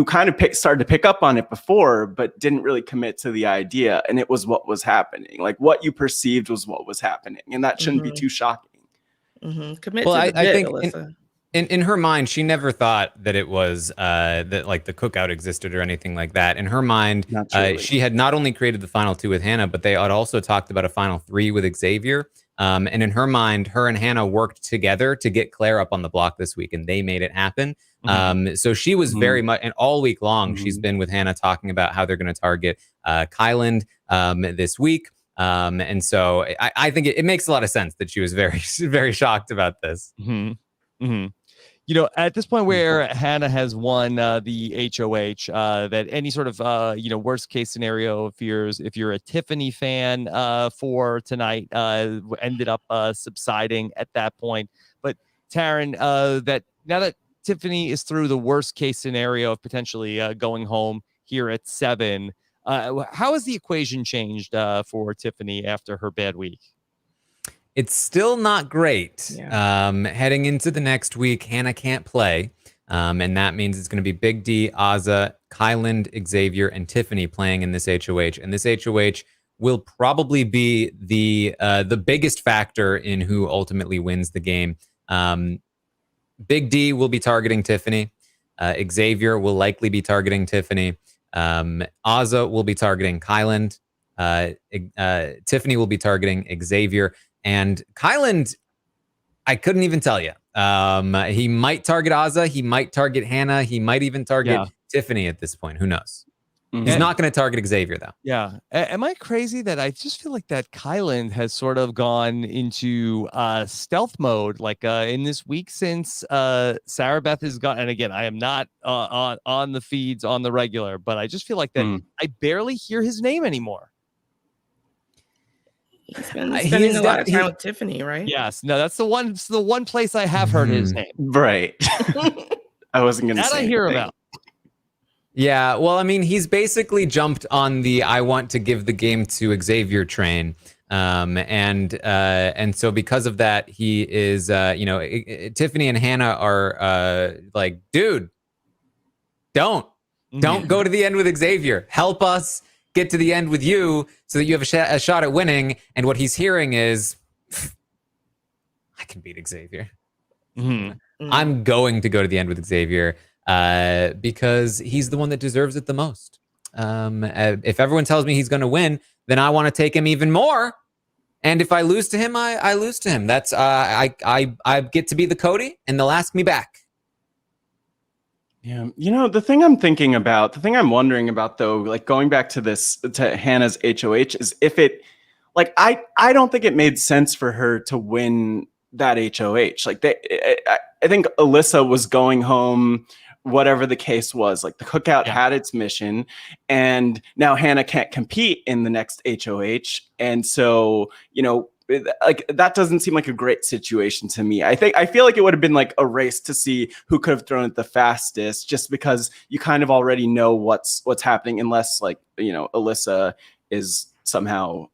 kind of started to pick up on it before, but didn't really commit to the idea. And it was what was happening. Like what you perceived was what was happening. And that shouldn't be too shocking. Commit to the bit, I think Alyssa. In her mind, she never thought that it was that like the cookout existed or anything like that. In her mind, she had not only created the final two with Hannah, but they had also talked about a final three with Xavier. And in her mind, her and Hannah worked together to get Claire up on the block this week, and they made it happen. So she was very much, and all week long, she's been with Hannah talking about how they're going to target Kyland this week. And so I think it makes a lot of sense that she was very, very shocked about this. You know, at this point where Hannah has won the HOH, that any sort of worst case scenario if you're a Tiffany fan for tonight ended up subsiding at that point. But Taran, that now that Tiffany is through the worst case scenario of potentially going home here at 7, how has the equation changed for Tiffany after her bad week? It's still not great. Heading into the next week, Hannah can't play. And that means it's going to be Big D, Azza, Kyland, Xavier, and Tiffany playing in this HOH. And this HOH will probably be the biggest factor in who ultimately wins the game. Big D will be targeting Tiffany. Xavier will likely be targeting Tiffany. Azza will be targeting Kyland. Tiffany will be targeting Xavier. And Kyland, I couldn't even tell you. He might target Azza. He might target Hannah. He might even target Tiffany at this point. Who knows? He's not going to target Xavier, though. Yeah. Am I crazy that I just feel like that Kyland has sort of gone into stealth mode, like in this week since Sarah Beth has gone. And again, I am not on the feeds on the regular, but I just feel like that I barely hear his name anymore. He's been spending a lot of time with Tiffany, right? Yes. No, that's the one place I have heard his name. Right. I wasn't going to say that I hear about. Yeah, well, I mean, he's basically jumped on the I want to give the game to Xavier train. And so because of that, he is, Tiffany and Hannah are like, dude, don't go to the end with Xavier. Help us get to the end with you so that you have a shot at winning. And what he's hearing is, I can beat Xavier. I'm going to go to the end with Xavier because he's the one that deserves it the most. If everyone tells me he's going to win, then I want to take him even more. And if I lose to him, I lose to him. That's I get to be the Cody, and they'll ask me back. Yeah, the thing I'm wondering about though, like going back to Hannah's HOH, is if it, like, I don't think it made sense for her to win that HOH. Like I think Alyssa was going home whatever the case was. Like the Cookout had its mission, and now Hannah can't compete in the next HOH. And so, like that doesn't seem like a great situation to me. I feel like it would have been like a race to see who could have thrown it the fastest, just because you kind of already know what's happening, unless like, Alyssa is somehow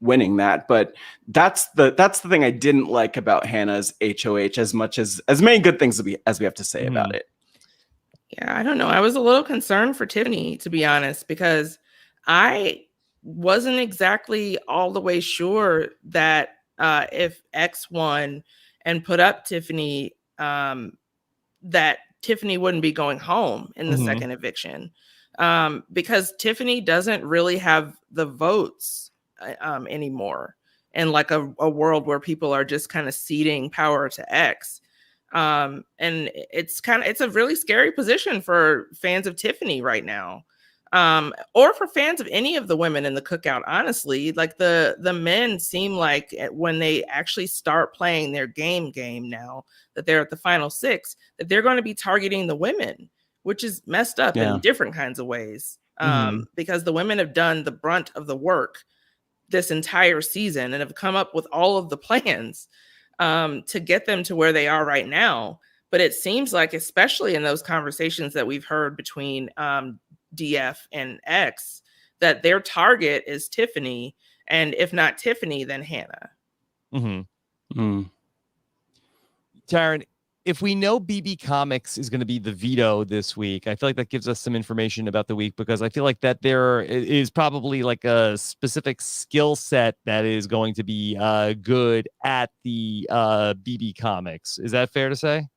winning that. But that's the thing I didn't like about Hannah's HOH, as much as many good things as we have to say about it. Yeah, I don't know. I was a little concerned for Tiffany, to be honest, because I wasn't exactly all the way sure that if X won and put up Tiffany, that Tiffany wouldn't be going home in the second eviction, because Tiffany doesn't really have the votes anymore, in like a world where people are just kind of ceding power to X. And it's a really scary position for fans of Tiffany right now. Or for fans of any of the women in the Cookout, honestly. Like the men seem like when they actually start playing their game now that they're at the final 6, that they're going to be targeting the women, which is messed up in different kinds of ways. Because the women have done the brunt of the work this entire season and have come up with all of the plans to get them to where they are right now. But it seems like, especially in those conversations that we've heard between DF and X, that their target is Tiffany, and if not Tiffany, then Hannah. Taran, if we know BB Comics is going to be the veto this week, I feel like that gives us some information about the week, because I feel like that there is probably like a specific skill set that is going to be good at the BB Comics. Is that fair to say?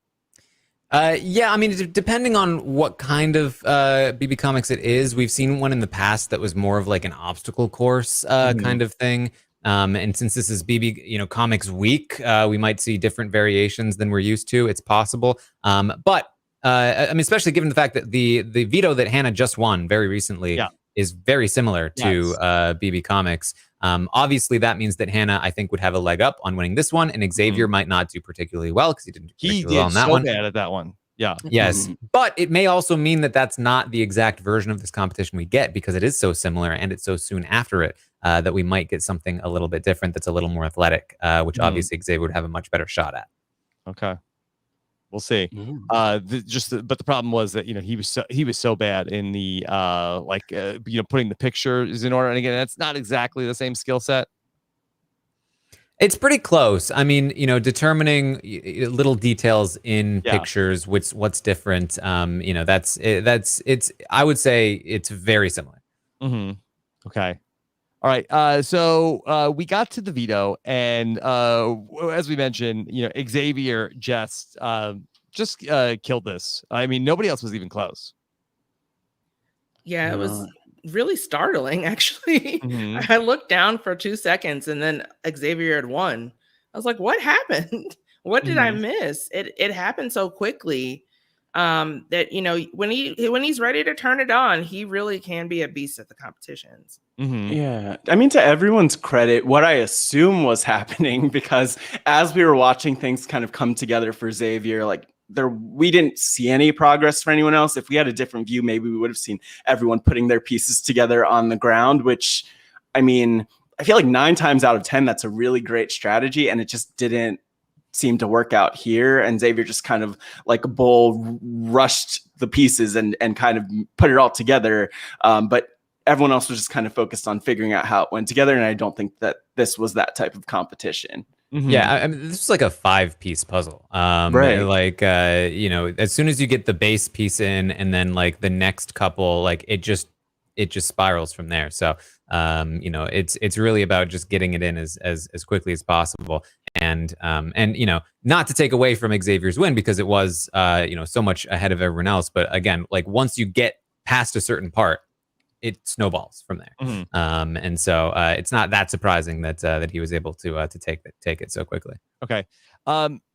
Yeah, I mean, depending on what kind of BB Comics it is, we've seen one in the past that was more of like an obstacle course kind of thing. And since this is BB, Comics Week, we might see different variations than we're used to. It's possible. But I mean, especially given the fact that the veto that Hannah just won very recently is very similar to BB Comics. Obviously, that means that Hannah, I think, would have a leg up on winning this one, and Xavier might not do particularly well because he didn't do particularly well on that one. He did so bad at that one. Yeah. Yes. But it may also mean that that's not the exact version of this competition we get, because it is so similar and it's so soon after it that we might get something a little bit different that's a little more athletic, which obviously Xavier would have a much better shot at. Okay. We'll see. But the problem was that he was so bad in the putting the pictures in order, and again, that's not exactly the same skill set. It's pretty close. I mean, determining little details in pictures, what's different. It's. I would say it's very similar. Okay. All right. So we got to the veto, and as we mentioned, Xavier just killed this. I mean, nobody else was even close. Yeah, it was really startling, actually. I looked down for 2 seconds, and then Xavier had won. I was like, what happened? What did I miss? It happened so quickly that, when he's ready to turn it on, he really can be a beast at the competitions. Yeah. I mean, to everyone's credit, what I assume was happening, because as we were watching things kind of come together for Xavier, like we didn't see any progress for anyone else. If we had a different view, maybe we would have seen everyone putting their pieces together on the ground, which, I mean, I feel like 9 times out of 10, that's a really great strategy. And it just didn't seem to work out here. And Xavier just kind of like a bull rushed the pieces and kind of put it all together. But everyone else was just kind of focused on figuring out how it went together. And I don't think that this was that type of competition. Yeah, I mean, this is like a 5-piece puzzle. Right. Like, as soon as you get the base piece in, and then like the next couple, like it just spirals from there. So, it's really about just getting it in as quickly as possible. And not to take away from Xavier's win, because it was, so much ahead of everyone else. But again, like once you get past a certain part, it snowballs from there. And so it's not that surprising that he was able to take it so quickly. Okay.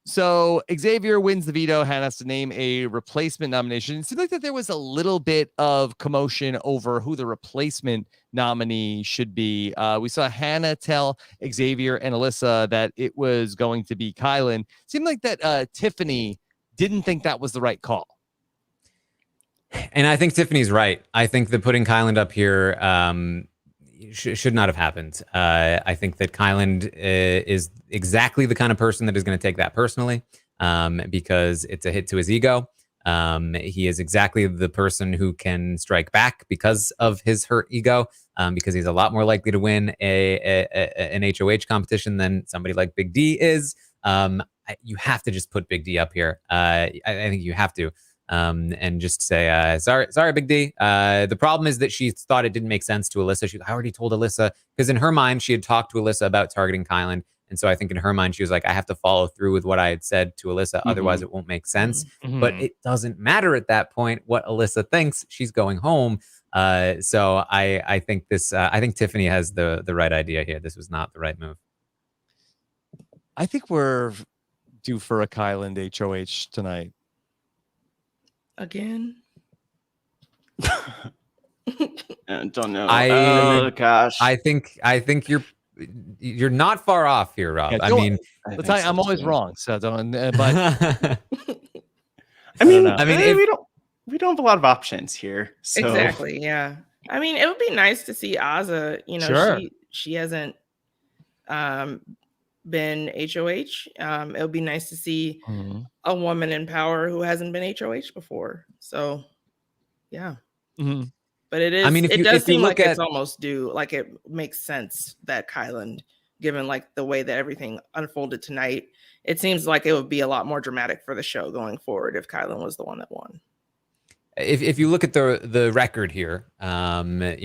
So Xavier wins the veto. Hannah has to name a replacement nomination. It seemed like that there was a little bit of commotion over who the replacement nominee should be. We saw Hannah tell Xavier and Alyssa that it was going to be Kyland. It seemed like that Tiffany didn't think that was the right call. And I think Tiffany's right. I think that putting Kyland up here should not have happened. I think that Kyland is exactly the kind of person that is going to take that personally, because it's a hit to his ego. He is exactly the person who can strike back because of his hurt ego, because he's a lot more likely to win an HOH competition than somebody like Big D is. You have to just put Big D up here. I think you have to. And just say, sorry, Big D. The problem is that she thought it didn't make sense to Alyssa. I already told Alyssa, because in her mind, she had talked to Alyssa about targeting Kyland. And so I think in her mind, she was like, I have to follow through with what I had said to Alyssa. Otherwise, it won't make sense. But it doesn't matter at that point what Alyssa thinks. She's going home. So I think I think Tiffany has the right idea here. This was not the right move. I think we're due for a Kyland HOH tonight. Again? I don't know. Oh gosh. I think you're not far off here, Rob. Yeah, I mean, I'm always wrong. So don't. But I mean, if, we don't have a lot of options here. So. Exactly. Yeah. I mean, it would be nice to see Azza. You know, Sure. she hasn't been HOH. It would be nice to see a woman in power who hasn't been HOH before. So, yeah. But it is. I mean, it does seem like it's almost due. Like it makes sense that Kyland, given like the way that everything unfolded tonight, it seems like it would be a lot more dramatic for the show going forward if Kyland was the one that won. If you look at the record here, you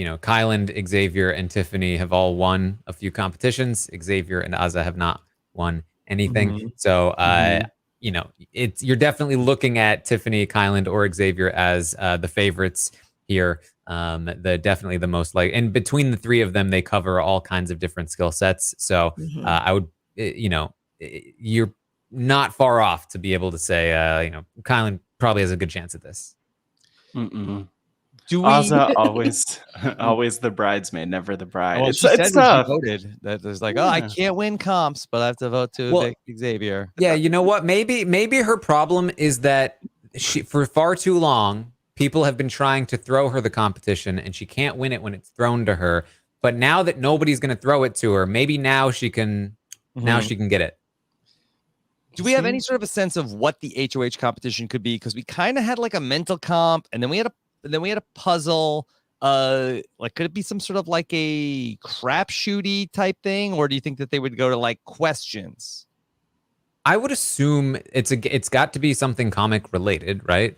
know, Kyland, Xavier, and Tiffany have all won a few competitions. Xavier and Azza have not won anything. So, you know, you're definitely looking at Tiffany, Kyland, or Xavier as the favorites here. Definitely the most like, and between the three of them, they cover all kinds of different skill sets. So I would, you know, you're not far off to be able to say, you know, Kyland probably has a good chance at this. Do we? Azza always the bridesmaid, never the bride. Well, it's tough. She voted that there's like, I can't win comps, but I have to vote to Xavier. Yeah, you know what? Maybe her problem is that she, for far too long, people have been trying to throw her the competition, and she can't win it when it's thrown to her. But now that nobody's going to throw it to her, maybe now she can. Now she can get it. Do we have any sort of a sense of what the HOH competition could be? Because we kind of had like a mental comp, and then we had a puzzle. Like, could it be some sort of like a crapshooty type thing, or do you think that they would go to like questions? I would assume it's got to be something comic related, right?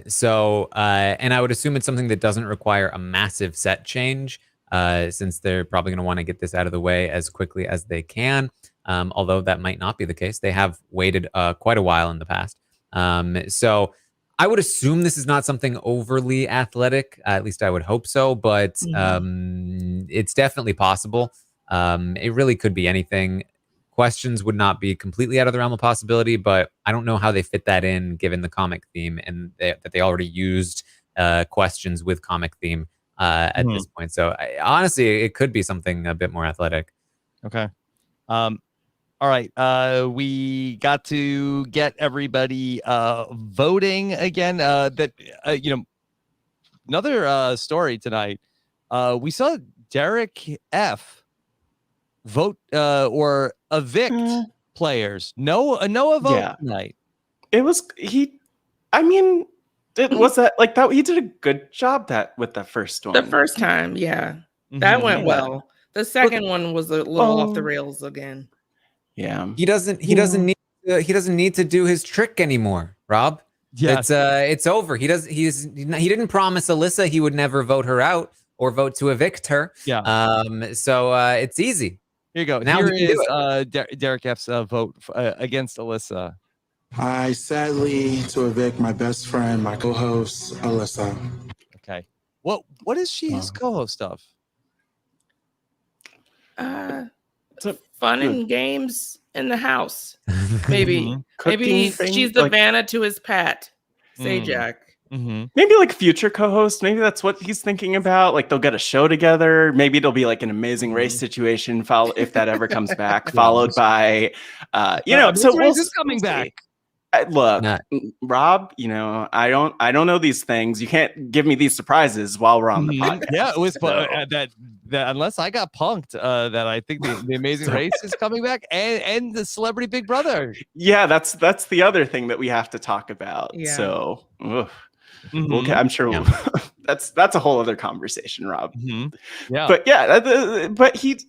So and I would assume it's something that doesn't require a massive set change, since they're probably going to want to get this out of the way as quickly as they can. Although that might not be the case. They have waited quite a while in the past. So I would assume this is not something overly athletic. At least I would hope so. But it's definitely possible. It really could be anything. Questions would not be completely out of the realm of possibility, but I don't know how they fit that in given the comic theme and that they already used questions with comic theme at this point. So honestly, it could be something a bit more athletic. Okay. All right. We got to get everybody voting again. You know, another story tonight. We saw Derek F vote or evict players. No vote tonight. It was I mean, was that like that? He did a good job with the first one. The first time, yeah, that went well. The second one was a little off the rails again. Yeah, he doesn't need to do his trick anymore, Rob. Yeah, it's over. He didn't promise Alyssa he would never vote her out or vote to evict her. Yeah. So it's easy. Here you go. Now Here is Derek F's vote against Alyssa. I sadly to evict my best friend, my co-host, Alyssa. Okay. What is she his co-host of? Fun and games in the house. Maybe she's the like, Vanna to his Pat. Sajak. Maybe like future co-host. Maybe that's what he's thinking about. Like they'll get a show together. Maybe it'll be like an amazing race situation. If that ever comes back, followed by, you know. So race is coming back. Look, Nah. Rob, I don't know these things. You can't give me these surprises while we're on the podcast. Yeah, it was So. that unless I got punked, that I think the Amazing Race is coming back and the Celebrity Big Brother. Yeah, that's the other thing that we have to talk about. Yeah. So, okay, I'm sure that's a whole other conversation, Rob. Yeah, but yeah, but he Big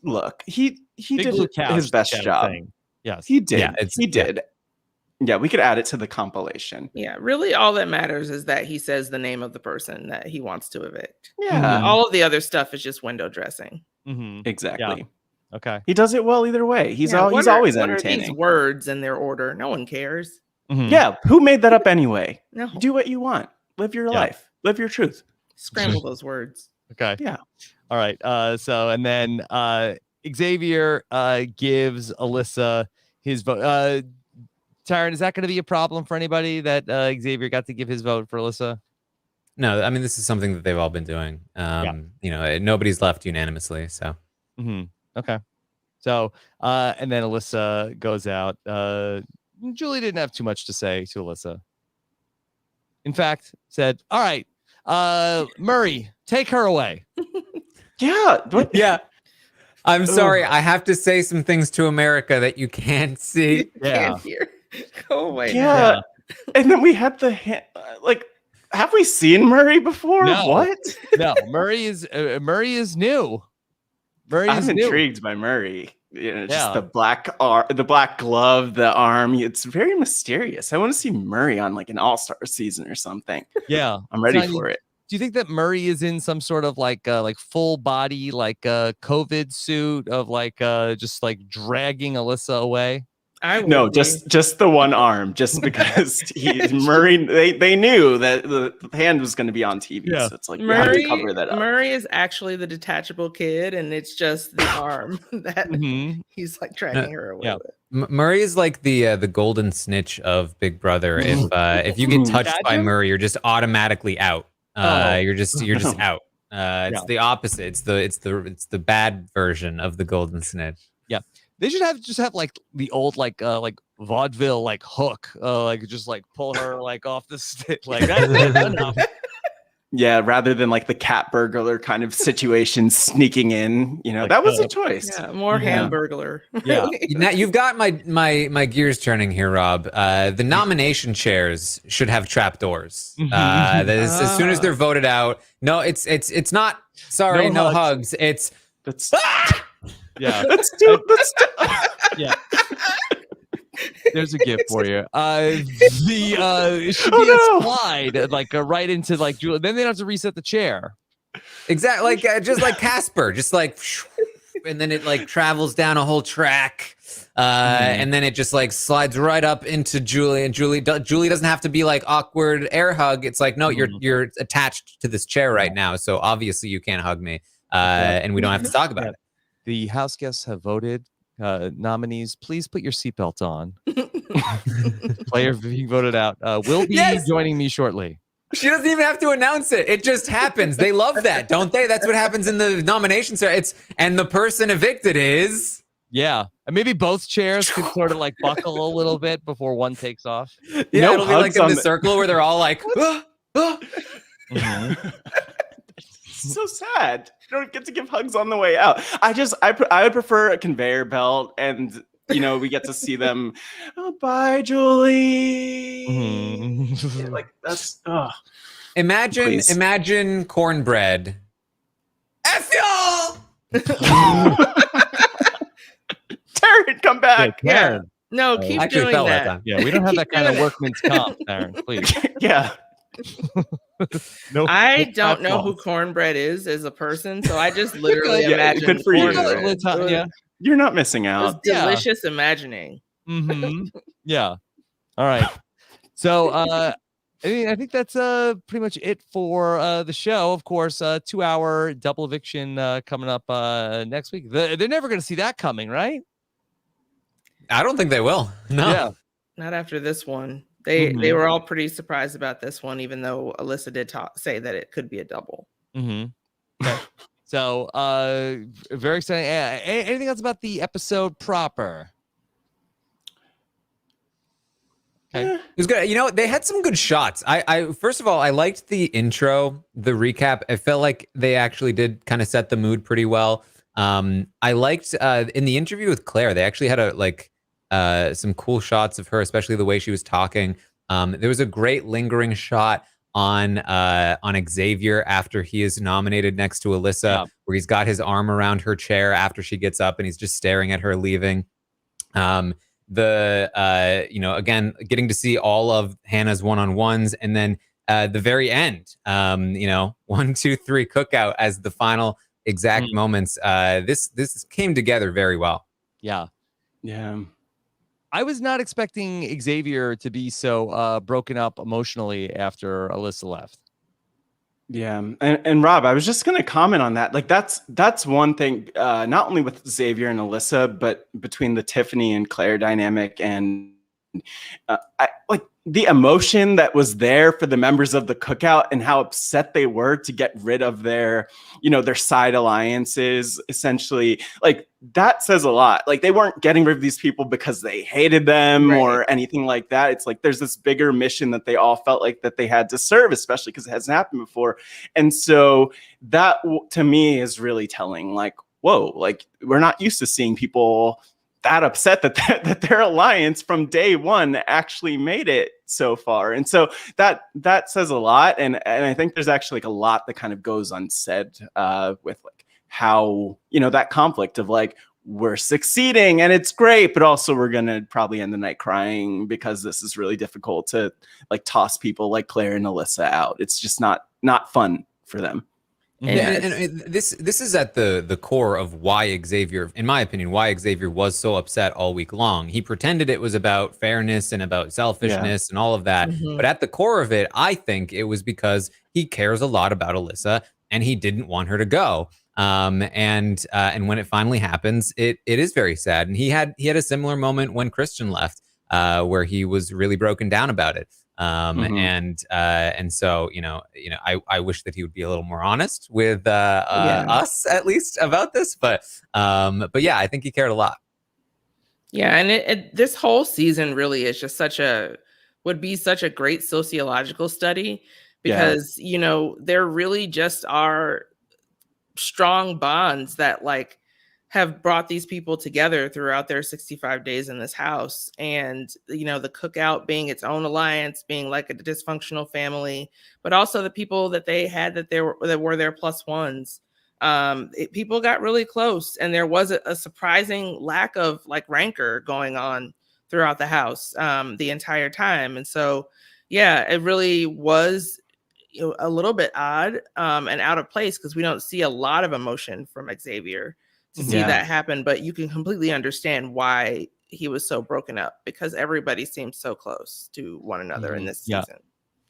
did Blue Couch his best job. thing. Yes, he did. Yeah, he did. Yeah, we could add it to the compilation. Yeah, really all that matters is that he says the name of the person that he wants to evict. Yeah. All of the other stuff is just window dressing. Exactly. Yeah. Okay. He does it well either way. He's always What are entertaining. these words in their order? No one cares. Yeah, who made that up anyway? No. Do what you want. Live your life. Live your truth. Scramble those words. Okay. Yeah. All right. So and then Xavier gives Alyssa his vote. Taran, is that going to be a problem for anybody that Xavier got to give his vote for Alyssa? No, I mean, this is something that they've all been doing. Nobody's left unanimously. So. Okay. So and then Alyssa goes out. Julie didn't have too much to say to Alyssa. In fact, said, "All right, Murray, take her away." Yeah. Yeah. I'm sorry. I have to say some things to America that you can't see. Can't hear. Go away. Yeah. And then we had the have we seen Murray before? No. What? No, Murray is new. I'm intrigued by Murray. Just the black glove, the arm. It's very mysterious. I want to see Murray on like an all-star season or something. Yeah, I'm ready for it. Do you think that Murray is in some sort of like full body COVID suit of just like dragging Alyssa away? No, just the one arm, just because Murray. They knew that the hand was going to be on TV, so it's like Murray, we have to cover that up. Murray is actually the detachable kid, and it's just the arm that he's like dragging her away with. Murray is like the golden snitch of Big Brother. If you get touched by Murray, you're just automatically out. You're just out. It's the opposite. It's the bad version of the golden snitch. Yeah. They should have like the old vaudeville hook, just pull her off the stick that's enough. Yeah, rather than like the cat burglar kind of situation sneaking in, that was a choice. Yeah, more Hamburglar. Yeah. Now you've got my gears turning here, Rob. The nomination chairs should have trapdoors. As soon as they're voted out, no, it's not. Sorry, no hugs. That's. Yeah. Let's do. Yeah. There's a gift for you. It should be a slide, right into Julie. Then they don't have to reset the chair. Exactly, just like Casper, just and then it travels down a whole track, and then it just slides right up into Julie, and Julie doesn't have to be awkward air hug. It's no, you're attached to this chair right now, so obviously you can't hug me, and we don't have to talk about it. The house guests have voted. Nominees, please put your seatbelt on. Player being voted out will be joining me shortly. She doesn't even have to announce it. It just happens. They love that, don't they? That's what happens in the nominations. And the person evicted is. Yeah. And maybe both chairs could sort of buckle a little bit before one takes off. Yeah, it'll be in the circle where they're all So sad. You don't get to give hugs on the way out. I would prefer a conveyor belt, and we get to see them. Oh, bye, Julie. That's. Imagine cornbread. F y'all. Taran, come back. Yeah. No, keep doing that. Yeah, we don't have that kind of workman's comp, Taran. Please. Yeah. No, I don't know who cornbread is as a person, so I just literally imagine. Good for you. Yeah. You're not missing out. It's delicious imagining. Yeah. All right. So I think that's pretty much it for the show. Of course, 2-hour double eviction coming up next week. They're never going to see that coming, right? I don't think they will. No. Yeah. Not after this one. They were all pretty surprised about this one, even though Alyssa did say that it could be a double. Okay. So very exciting. Anything else about the episode proper? It was good. You know, they had some good shots. I first of all, I liked the intro, the recap. I felt like they actually did kind of set the mood pretty well. I liked in the interview with Claire, they actually had some cool shots of her, especially the way she was talking. There was a great lingering shot on Xavier after he is nominated next to Alyssa, where he's got his arm around her chair after she gets up and he's just staring at her leaving. Again, getting to see all of Hannah's one-on-ones, and then the very end, 1, 2, 3 cookout as the final exact moments. This came together very well. Yeah. Yeah. I was not expecting Xavier to be so broken up emotionally after Alyssa left. Yeah. And Rob, I was just going to comment on that. Like, that's one thing, not only with Xavier and Alyssa, but between the Tiffany and Claire dynamic, and the emotion that was there for the members of the Cookout and how upset they were to get rid of their side alliances, essentially. Like, that says a lot. Like, they weren't getting rid of these people because they hated them or anything like that. It's like there's this bigger mission that they all felt like that they had to serve, especially because it hasn't happened before. And so that, to me, is really telling. Like, whoa, like, we're not used to seeing people that upset that their alliance from day one actually made it so far. And so that says a lot. And I think there's actually a lot that kind of goes unsaid with how, that conflict of we're succeeding and it's great, but also we're going to probably end the night crying because this is really difficult to toss people like Claire and Alyssa out. It's just not fun for them. And this is at the core of why Xavier, in my opinion, was so upset all week long. He pretended it was about fairness and about selfishness and all of that. But at the core of it, I think it was because he cares a lot about Alyssa and he didn't want her to go. And when it finally happens, it is very sad. And he had a similar moment when Christian left, where he was really broken down about it. And so, I wish that he would be a little more honest with us, at least, about this. But yeah, I think he cared a lot. Yeah, and this whole season really is just would be such a great sociological study because there really just are strong bonds that have brought these people together throughout their 65 days in this house. And, the Cookout being its own alliance, being like a dysfunctional family, but also the people that they had that were their plus ones. People got really close, and there was a surprising lack of rancor going on throughout the house the entire time. And so, yeah, it really was a little bit odd and out of place because we don't see a lot of emotion from Xavier to see that happen, but you can completely understand why he was so broken up because everybody seems so close to one another in this season.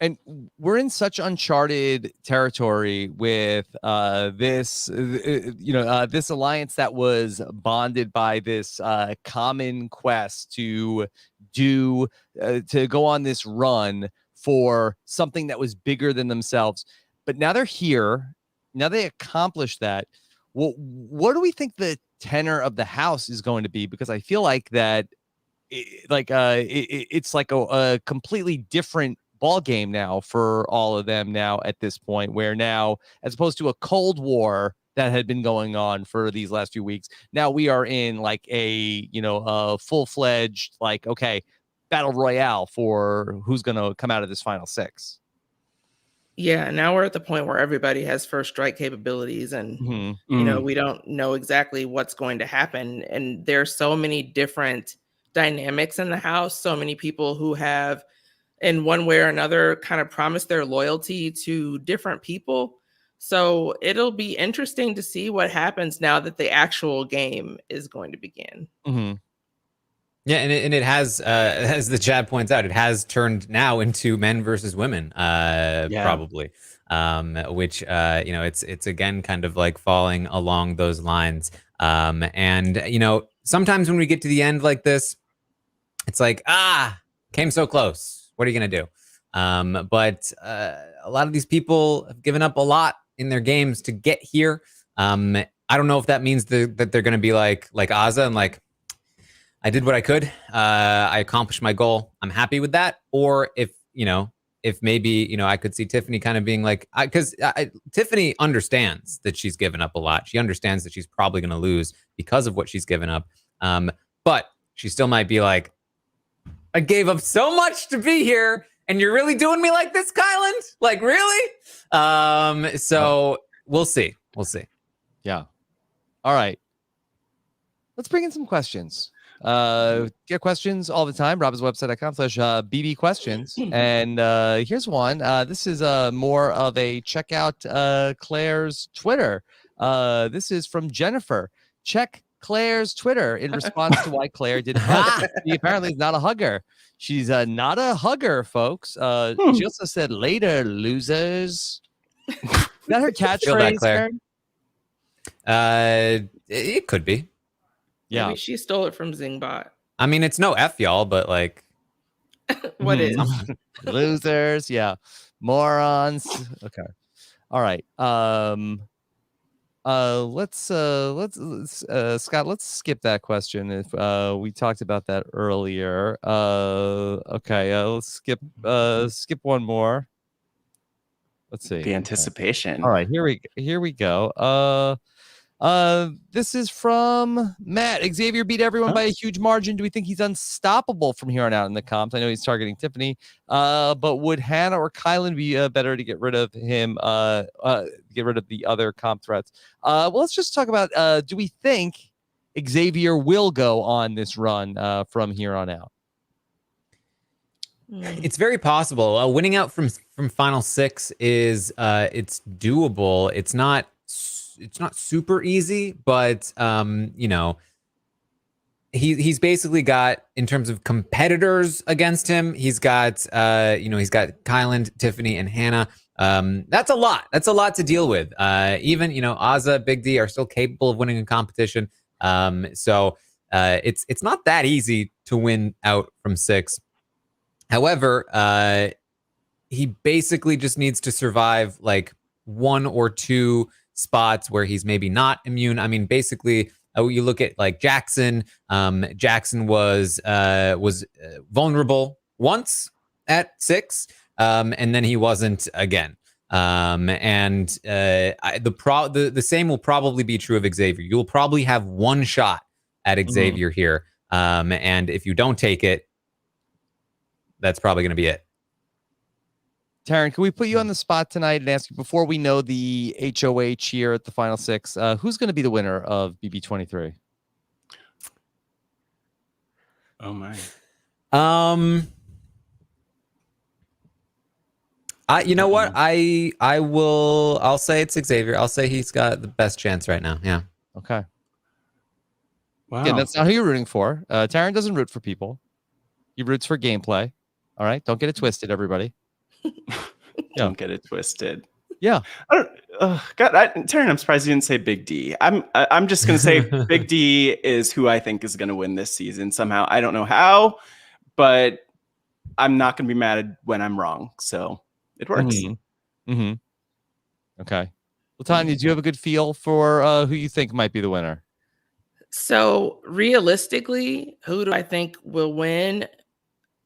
And we're in such uncharted territory with this alliance that was bonded by this common quest to go on this run for something that was bigger than themselves. But now they're here. Now they accomplished that. Well, what do we think the tenor of the house is going to be? Because I feel like that it's like a completely different ball game now for all of them now at this point, where now, as opposed to a Cold War that had been going on for these last few weeks, now we are in a full-fledged battle royale for who's going to come out of this final six. Yeah, now we're at the point where everybody has first strike capabilities, and we don't know exactly what's going to happen. And there's so many different dynamics in the house, so many people who have, in one way or another, kind of promised their loyalty to different people. So it'll be interesting to see what happens now that the actual game is going to begin. Yeah, and it has, as the chat points out, it has turned now into men versus women, probably, which it's again kind of falling along those lines. And sometimes when we get to the end like this, it's came so close. What are you gonna do? But a lot of these people have given up a lot in their games to get here. I don't know if that means that they're gonna be like Azza and I did what I could. I accomplished my goal. I'm happy with that. Or if maybe, I could see Tiffany kind of being like, because Tiffany understands that she's given up a lot. She understands that she's probably going to lose because of what she's given up. But she still might be like, I gave up so much to be here, and you're really doing me like this, Kyland? Like, really? So we'll see. We'll see. Yeah. All right. Let's bring in some questions. Get questions all the time. robbinswebsite.com/bb questions. And here's one. This is more of a check out Claire's Twitter. This is from Jennifer. Check Claire's Twitter in response to why Claire didn't hug. She apparently is not a hugger. She's not a hugger, folks. She also said, later, losers. Is that her catchphrase, Claire? It could be. Yeah. Maybe she stole it from Zingbot. I mean, it's no F y'all, but like. What is? Losers. Yeah. Morons. Okay. All right. Let's Scott, let's skip that question if we talked about that earlier. Okay, let's skip one more. Let's see. The anticipation. All right, here we go. This is from Matt. Xavier beat everyone by a huge margin. Do we think he's unstoppable from here on out in the comps? I know he's targeting Tiffany, but would Hannah or Kyland be better to get rid of him? Get rid of the other comp threats. Well, let's just talk about. Do we think Xavier will go on this run from here on out? It's very possible. Winning out from Final Six is it's doable. It's not super easy, but he's basically got, in terms of competitors against him, he's got he's got Kyland, Tiffany, and Hannah. That's a lot. That's a lot to deal with. Even Azza, Big D are still capable of winning a competition. So it's not that easy to win out from 6. However, he basically just needs to survive like 1 or 2 spots where he's maybe not immune. I mean, basically, you look at like Jackson. Jackson was vulnerable once at 6, and then he wasn't again. The same will probably be true of Xavier. You'll probably have 1 shot at Xavier here, and if you don't take it, that's probably going to be it. Taran, can we put you on the spot tonight and ask you, before we know the HOH here at the Final 6, who's going to be the winner of BB23? Oh my. You know what? I'll say it's Xavier. I'll say he's got the best chance right now. Yeah. Okay. Wow. Again, that's not who you're rooting for. Taran doesn't root for people. He roots for gameplay. All right. Don't get it twisted, everybody. Don't get it twisted. Yeah. Taran, I'm surprised you didn't say Big D. I'm just gonna say Big D is who I think is gonna win this season somehow. I don't know how, but I'm not gonna be mad when I'm wrong. So it works. Okay. Latonya, do you have a good feel for who you think might be the winner? So realistically, who do I think will win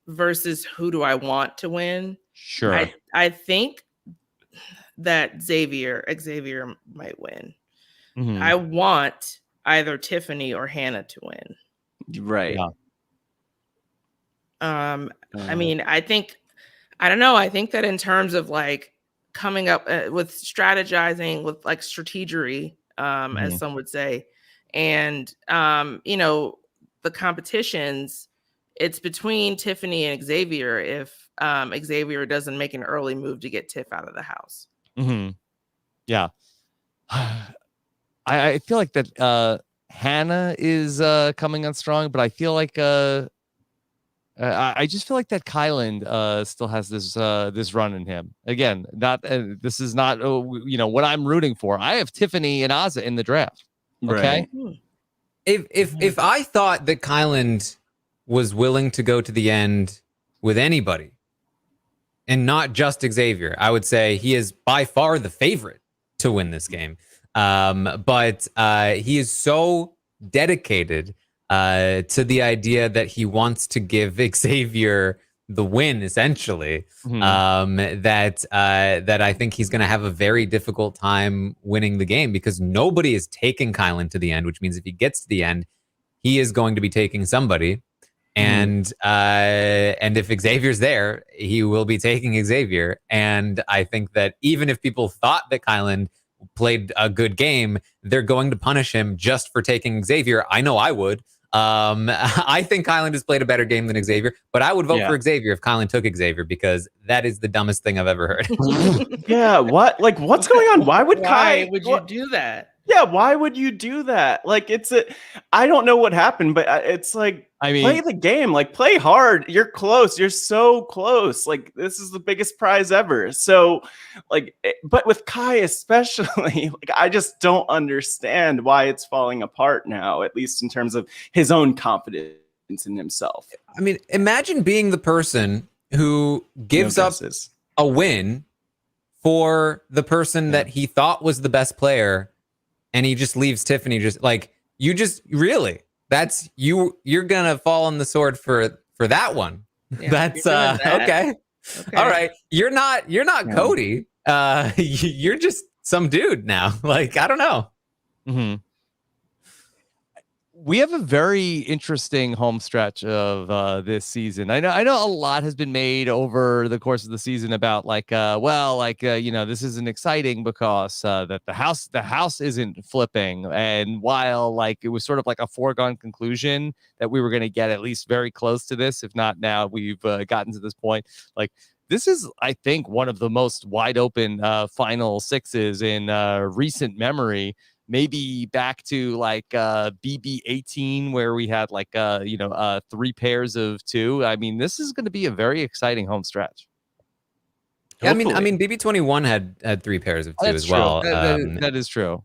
versus who do I want to win? Sure. I think that Xavier might win. I want either Tiffany or Hannah to win. Right. Yeah. I mean, I don't know. I think that in terms of like coming up with strategizing, with like strategery, as some would say, and the competitions, it's between Tiffany and Xavier if Xavier doesn't make an early move to get Tiff out of the house. Yeah. I feel like that Hannah is coming on strong, but I feel like I just feel like that Kyland still has this run in him. Again, this is not what I'm rooting for. I have Tiffany and Azza in the draft. Okay. Right. If I thought that Kyland was willing to go to the end with anybody and not just Xavier, I would say he is by far the favorite to win this game. But he is so dedicated to the idea that he wants to give Xavier the win, essentially. That I think he's going to have a very difficult time winning the game because nobody is taking Kyland to the end, which means if he gets to the end, he is going to be taking somebody. And if Xavier's there, he will be taking Xavier. And I think that even if people thought that Kyland played a good game, they're going to punish him just for taking Xavier. I know I would. I think Kyland has played a better game than Xavier, but I would vote for Xavier if Kyland took Xavier because that is the dumbest thing I've ever heard. Yeah, what? Like, what's going on? Why would you do that? Yeah, why would you do that? Like, I don't know what happened, but it's like, I mean, play the game, like play hard. You're close. You're so close. Like, this is the biggest prize ever. So like, but with Kai especially, like, I just don't understand why it's falling apart now, at least in terms of his own confidence in himself. I mean, imagine being the person who gives up a win for the person that he thought was the best player. And he just leaves Tiffany just like that's you're gonna fall on the sword for that one. Yeah, that's okay. All right. You're not Cody. You're just some dude now. Like, I don't know. We have a very interesting home stretch of this season. I know a lot has been made over the course of the season about this isn't exciting because that the house isn't flipping, and while like it was sort of like a foregone conclusion that we were going to get at least very close to this, if not now we've gotten to this point. Like, this is, I think, one of the most wide open final sixes in recent memory. Maybe back to like BB18 where we had like 3 pairs of 2. I mean, this is going to be a very exciting home stretch. Yeah, I mean BB21 had 3 pairs of 2 as true. well. That is true.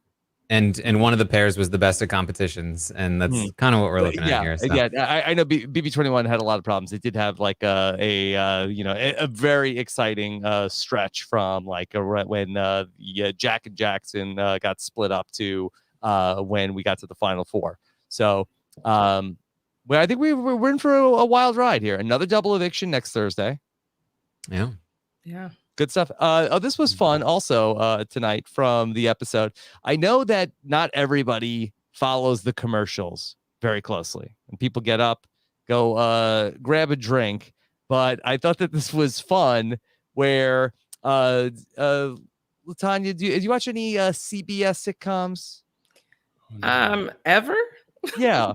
And one of the pairs was the best of competitions, and that's kind of what we're looking at here. So. Yeah, I know BB21 had a lot of problems. It did have like a very exciting stretch from like when Jack and Jackson got split up to when we got to the final 4. So I think we're in for a wild ride here. Another double eviction next Thursday. Yeah. Good stuff. This was fun also tonight from the episode. I know that not everybody follows the commercials very closely. And people get up, go grab a drink. But I thought that this was fun where Latonya, did you watch any CBS sitcoms? Ever? Yeah.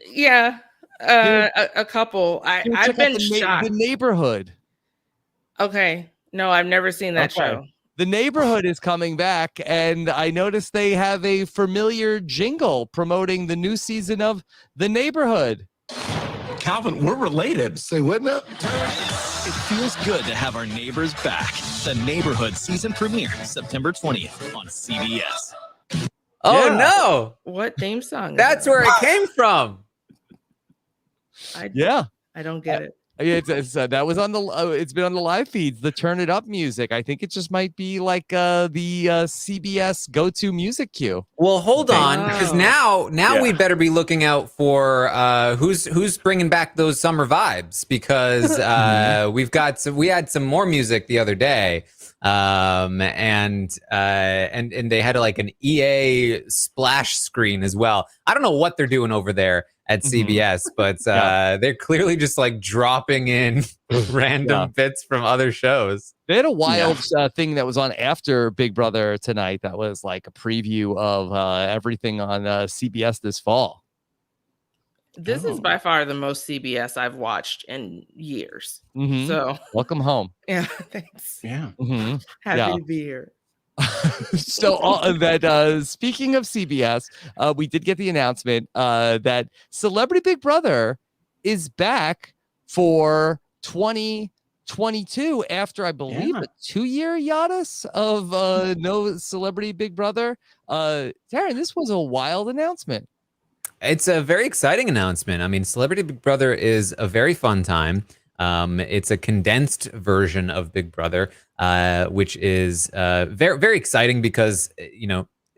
Yeah. A couple. I've been shocked. The Neighborhood. Okay. No, I've never seen that show. The Neighborhood is coming back, and I noticed they have a familiar jingle promoting the new season of The Neighborhood. Calvin, we're related. Say what now? It feels good to have our neighbors back. The Neighborhood season premiere, September 20th on CBS. Oh, no. What theme song? That's where it came from. I don't get it. It's that was on the it's been on the live feeds, the Turn It Up music. I think it just might be like the CBS go-to music cue. Well, hold on, because now we better be looking out for who's bringing back those summer vibes, because we had some more music the other day, and they had like an EA splash screen as well. I don't know what they're doing over there at CBS, but they're clearly just like dropping in random bits from other shows. They had a wild thing that was on after Big Brother tonight. That was like a preview of everything on CBS this fall. This is by far the most CBS I've watched in years. Mm-hmm. So welcome home. Yeah, thanks. Yeah, happy to be here. So speaking of CBS, we did get the announcement that Celebrity Big Brother is back for 2022 after, I believe, a 2-year hiatus of no Celebrity Big Brother. Taran, this was a wild announcement. It's a very exciting announcement. I mean, Celebrity Big Brother is a very fun time. It's a condensed version of Big Brother, which is very, very exciting because,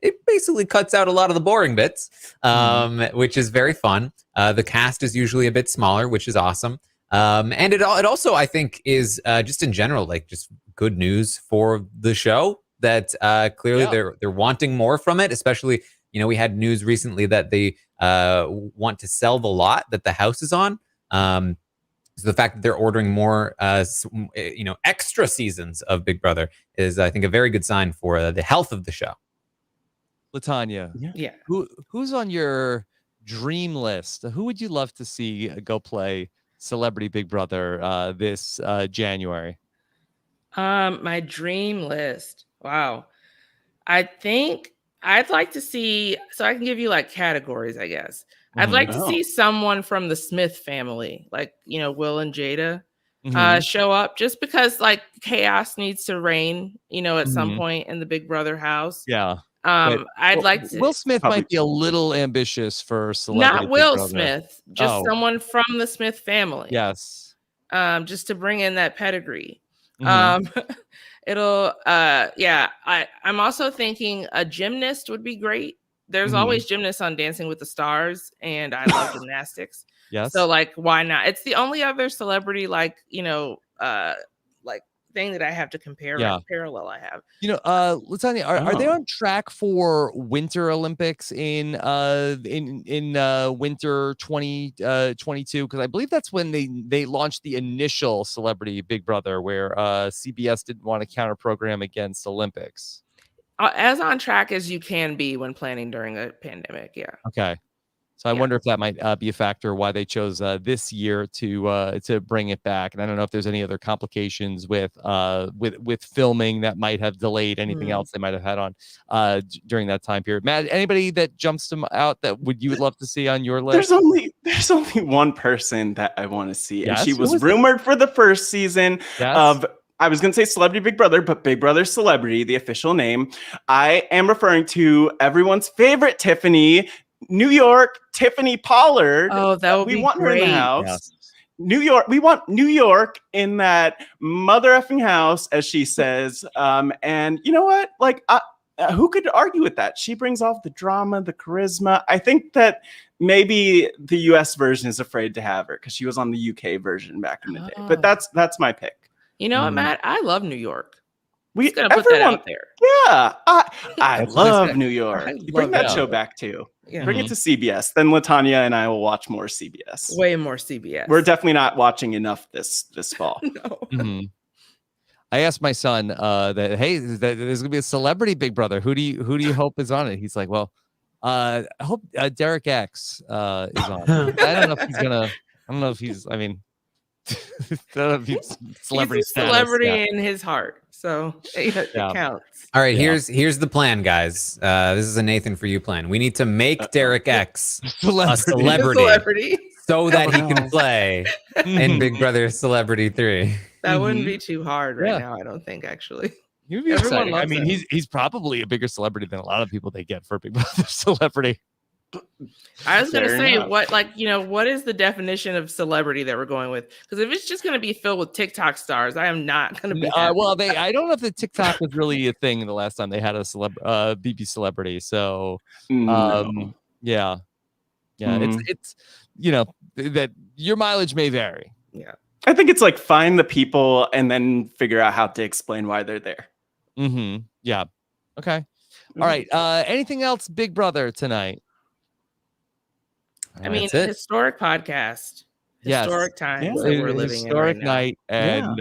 it basically cuts out a lot of the boring bits, which is very fun. The cast is usually a bit smaller, which is awesome. And it also, I think, is just in general, like, just good news for the show that clearly they're wanting more from it. Especially, we had news recently that they want to sell the lot that the house is on. So the fact that they're ordering more, extra seasons of Big Brother is, I think, a very good sign for the health of the show. Latonya, Yeah. Who's on your dream list? Who would you love to see go play Celebrity Big Brother this January? My dream list. Wow. I think I'd like to see, so I can give you like categories, I guess. I'd like to see someone from the Smith family, like, Will and Jada, show up, just because like chaos needs to reign, at some point in the Big Brother house. Yeah. I'd like to. Will Smith might be a little ambitious for Celebrity Not Will Big Brother. Smith, just someone from the Smith family. Yes. Just to bring in that pedigree. Mhm. I'm also thinking a gymnast would be great. There's always gymnasts on Dancing with the Stars, and I love gymnastics. Yes. So like, why not? It's the only other celebrity like thing that I have to compare. Parallel I have. Latonya, are they on track for Winter Olympics in winter 2022? Because I believe that's when they launched the initial Celebrity Big Brother, where CBS didn't want to counter program against Olympics. As on track as you can be when planning during a pandemic. Yeah. Okay. So I wonder if that might be a factor why they chose this year to bring it back. And I don't know if there's any other complications with filming that might have delayed anything else they might have had on during that time period. Matt, anybody that jumps out that you would love to see on your list? There's only one person that I want to see, and Yes? she was rumored for the first season of. I was going to say Celebrity Big Brother, but Big Brother Celebrity, the official name. I am referring to everyone's favorite Tiffany, New York, Tiffany Pollard. Oh, that would be want great. Her in the house. Yes. New York. We want New York in that mother effing house, as she says. And you know what? Like, who could argue with that? She brings off the drama, the charisma. I think that maybe the US version is afraid to have her because she was on the UK version back in the day. But that's my pick. You know what, Matt? I love New York. We gonna put that out there. Yeah, I love New York. Bring that show back too. Yeah. Bring it to CBS. Then Latonya and I will watch more CBS. Way more CBS. We're definitely not watching enough this fall. No. I asked my son that, hey, there's gonna be a Celebrity Big Brother. Who do you hope is on it? He's like, well, I hope Derek X is on it. I don't know if he's gonna. I don't know if he's. I mean. Celebrity He's a celebrity in his heart, so it counts. All right, here's the plan, guys. This is a Nathan for you plan. We need to make Derek X a celebrity so that he can play in Big Brother Celebrity 3. That wouldn't be too hard now, I don't think, actually. You'd be exciting. I mean, he's probably a bigger celebrity than a lot of people they get for Big Brother Celebrity. I was going to say, what is the definition of celebrity that we're going with? Because if it's just going to be filled with TikTok stars, I am not going to be. I don't know if the TikTok was really a thing the last time they had a BB celebrity. So, yeah. It's that your mileage may vary. Yeah, I think it's like find the people and then figure out how to explain why they're there. Yeah. Okay. All right. Anything else, Big Brother tonight? I mean, historic podcast, historic times that we're living in right now. Night, and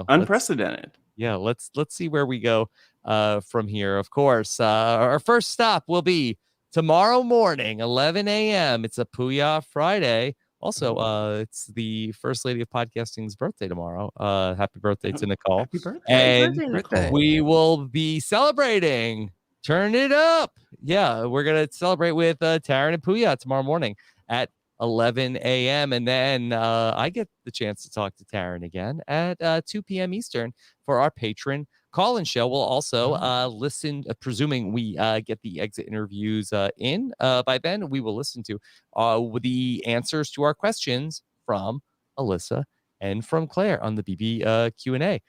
unprecedented. Let's see where we go from here. Of course, our first stop will be tomorrow morning, 11 a.m. It's a Puya Friday. Also, it's the First Lady of Podcasting's birthday tomorrow. Happy birthday to Nicole! Happy birthday! And Happy birthday, Nicole. We will be celebrating. Turn it up. Yeah, we're going to celebrate with Taran and Puya tomorrow morning at 11 a.m. And then I get the chance to talk to Taran again at 2 p.m. Eastern for our patron call-in show. We'll also listen, presuming we get the exit interviews in by then, we will listen to the answers to our questions from Alyssa and from Claire on the BB Q&A.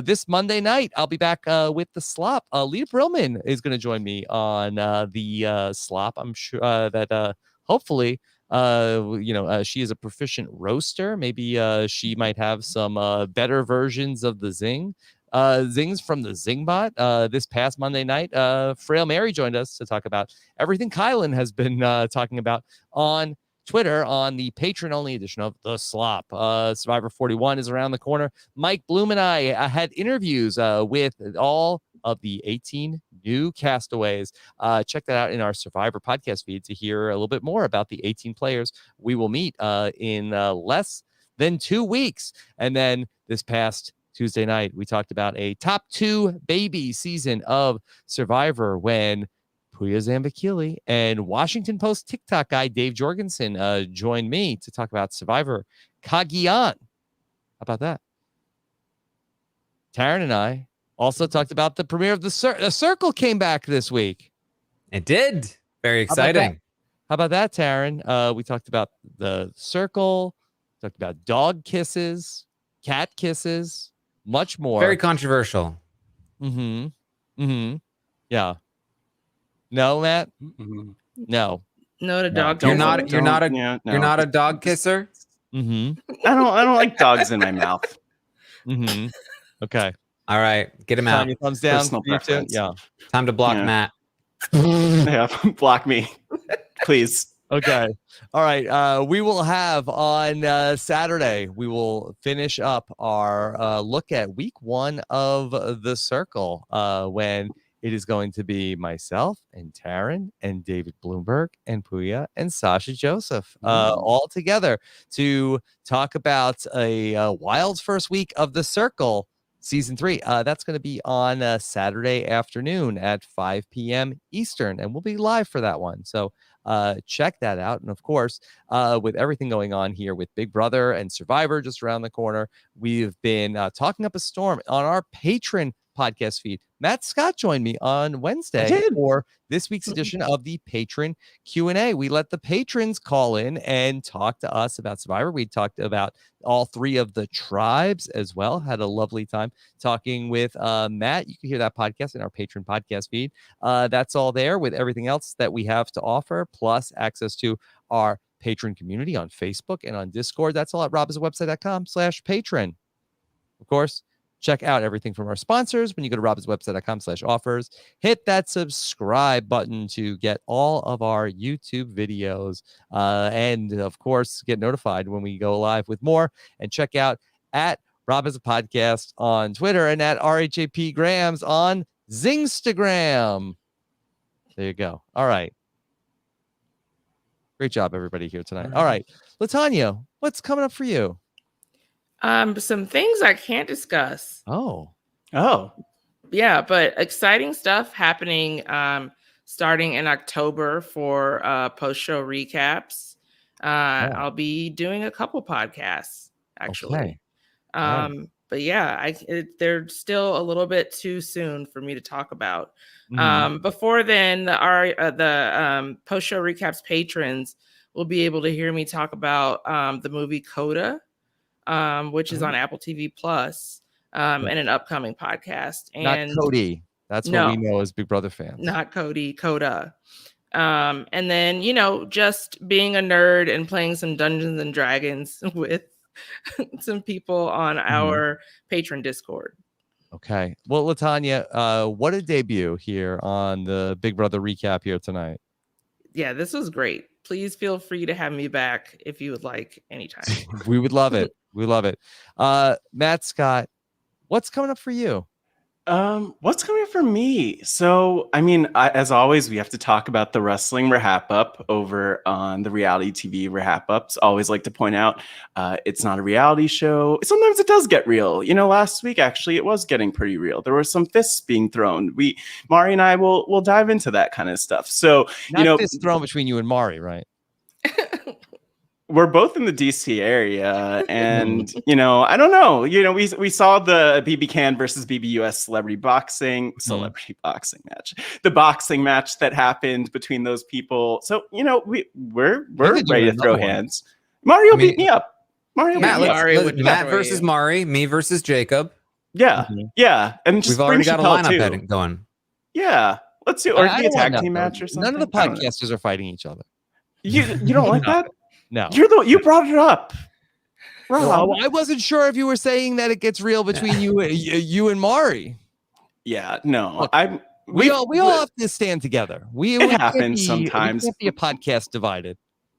This Monday night, I'll be back with the slop. Leah Brillman is going to join me on the slop. I'm sure that hopefully, she is a proficient roaster. Maybe she might have some better versions of the zings from the Zingbot. This past Monday night, Frail Mary joined us to talk about everything Kyland has been talking about on Twitter on the patron-only edition of The Slop. Survivor 41 is around the corner. Mike Bloom and I had interviews with all of the 18 new castaways. Check that out in our Survivor podcast feed to hear a little bit more about the 18 players we will meet in less than 2 weeks. And then this past Tuesday night, we talked about a top 2 baby season of Survivor when Puya Zambakili and Washington Post TikTok guy Dave Jorgensen joined me to talk about Survivor Cagayan. How about that? Taran and I also talked about the premiere of The Circle came back this week. It did. Very exciting. How about that, Taran? We talked about The Circle, talked about dog kisses, cat kisses, much more. Very controversial. Yeah. No, Matt? No. No to dog. You're not a dog kisser? I don't like dogs in my mouth. Okay. All right. Get him out. Thumbs down. Personal preference. Yeah. Time to block Matt. Yeah, block me. Please. Okay. All right. We will have on Saturday, we will finish up our look at week 1 of The Circle when it is going to be myself and Taran and David Bloomberg and Puya and Sasha Joseph all together to talk about a wild first week of The Circle season 3. That's going to be on Saturday afternoon at 5 p.m. Eastern, and we'll be live for that one. So check that out. And of course, with everything going on here with Big Brother and Survivor just around the corner, we've been talking up a storm on our patron podcast feed. Matt Scott joined me on Wednesday for this week's edition of the Patron Q&A. We let the patrons call in and talk to us about Survivor. We talked about all 3 of the tribes as well. Had a lovely time talking with Matt. You can hear that podcast in our Patron podcast feed. That's all there with everything else that we have to offer, plus access to our patron community on Facebook and on Discord. That's all at robhasawebsite.com/patron. Of course, check out everything from our sponsors when you go to robhasawebsite.com/offers. Hit that subscribe button to get all of our YouTube videos. And of course, get notified when we go live with more. And check out at Rob Has a Podcast on Twitter and at RHAP Grams on Zingstagram. There you go. All right. Great job, everybody here tonight. All right. Latonya, what's coming up for you? Some things I can't discuss. Oh. Yeah, but exciting stuff happening starting in October for post-show recaps. I'll be doing a couple podcasts, actually. Okay. But yeah, they're still a little bit too soon for me to talk about. Before then, the post-show recaps patrons will be able to hear me talk about the movie Coda, which is on Apple TV Plus, and an upcoming podcast. And not Cody. That's what we know as Big Brother fans. Not Cody, Coda. And then, just being a nerd and playing some Dungeons and Dragons with some people on our patron Discord. Okay. Well, Latonya, what a debut here on the Big Brother recap here tonight. Yeah, this was great. Please feel free to have me back if you would like anytime. We would love it. We love it. Matt Scott, what's coming up for you? What's coming for me? So, as always, we have to talk about the wrestling wrap up over on the reality TV wrap ups. Always like to point out, it's not a reality show. Sometimes it does get real. Last week, actually, it was getting pretty real. There were some fists being thrown. Mari and I will dive into that kind of stuff. So, fists thrown between you and Mari, right? We're both in the DC area, and I don't know. We saw the BB Can versus BBUS celebrity boxing match, the boxing match that happened between those people. So we're ready to throw hands. Mario beat me up. Mario. Matt, would beat us. Matt versus Mari, me versus Jacob. Yeah, yeah, and just we've already bring got a Chappelle, lineup too. heading going. Yeah, let's do, or it could be a tag team match or something. None of the podcasters are fighting each other. You don't like that? No, you brought it up. Rob. I wasn't sure if you were saying that it gets real between you and Mari. Yeah, no, look, we all have to stand together. It happens sometimes. We can't be a podcast divided.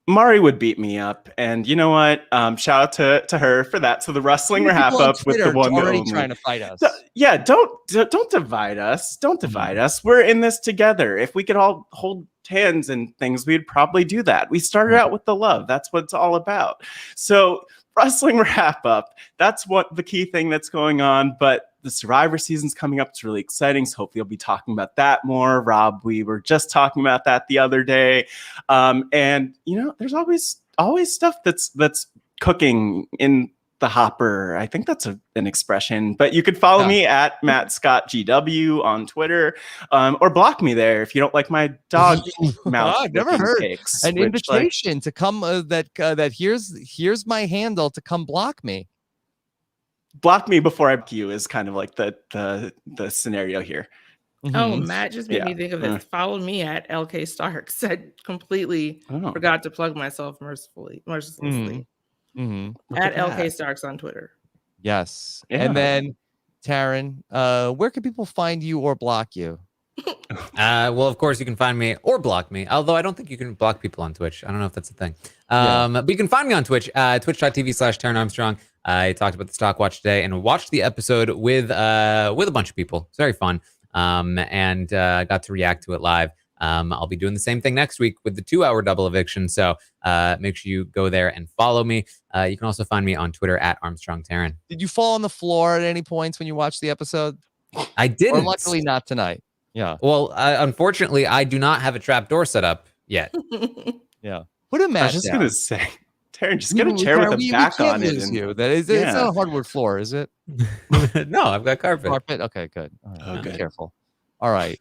Mari would beat me up, and you know what? Shout out to her for that. So the wrestling wrap up with the one already only. Trying to fight us. So, yeah, don't divide us. Don't divide us. We're in this together. If we could all hold hands and things, we'd probably do that. We started out with the love. That's what it's all about. So wrestling wrap up. That's what the key thing that's going on. But the Survivor season's coming up. It's really exciting. So hopefully, I'll be talking about that more. Rob, we were just talking about that the other day. And you know, there's always stuff that's cooking in the hopper. I think that's an expression. But you could follow me at Matt Scott GW on Twitter, or block me there if you don't like my dog mouth. I've never heard pics, an invitation to come. That here's my handle to come block me. Block me before I you is kind of like the scenario here. Oh, Matt just made me think of this. Follow me at LK Starks. I completely forgot to plug myself mercilessly. At LK Starks on Twitter. Yes. Yeah. And then Taran, where can people find you or block you? Well, of course, you can find me or block me, although I don't think you can block people on Twitch. I don't know if that's a thing. But you can find me on Twitch, twitch.tv/Taran Armstrong. I talked about the stock watch today and watched the episode with a bunch of people. It's very fun. And got to react to it live. I'll be doing the same thing next week with the 2-hour double eviction. So make sure you go there and follow me. You can also find me on Twitter at Armstrong Taran. Did you fall on the floor at any points when you watched the episode? I didn't. Or luckily not tonight. Yeah. Well, unfortunately, I do not have a trap door set up yet. Yeah. Put a match. I was just gonna say, Taran, just get a chair with a back on it. It's not a hardwood floor, is it? No, I've got carpet. Carpet. Okay, good. All right, be careful. All right.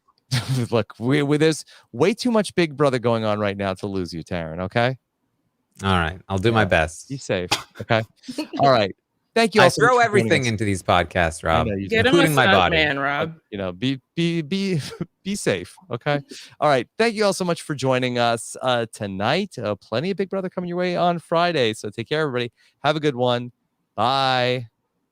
Look, there's way too much Big Brother going on right now to lose you, Taran. Okay. All right, I'll do my best. Be safe. Okay. All right. Thank you. I throw everything into these podcasts, Rob, including my body. Man, Rob. You know, be safe. Okay. All right. Thank you all so much for joining us tonight. Plenty of Big Brother coming your way on Friday. So take care, everybody. Have a good one. Bye.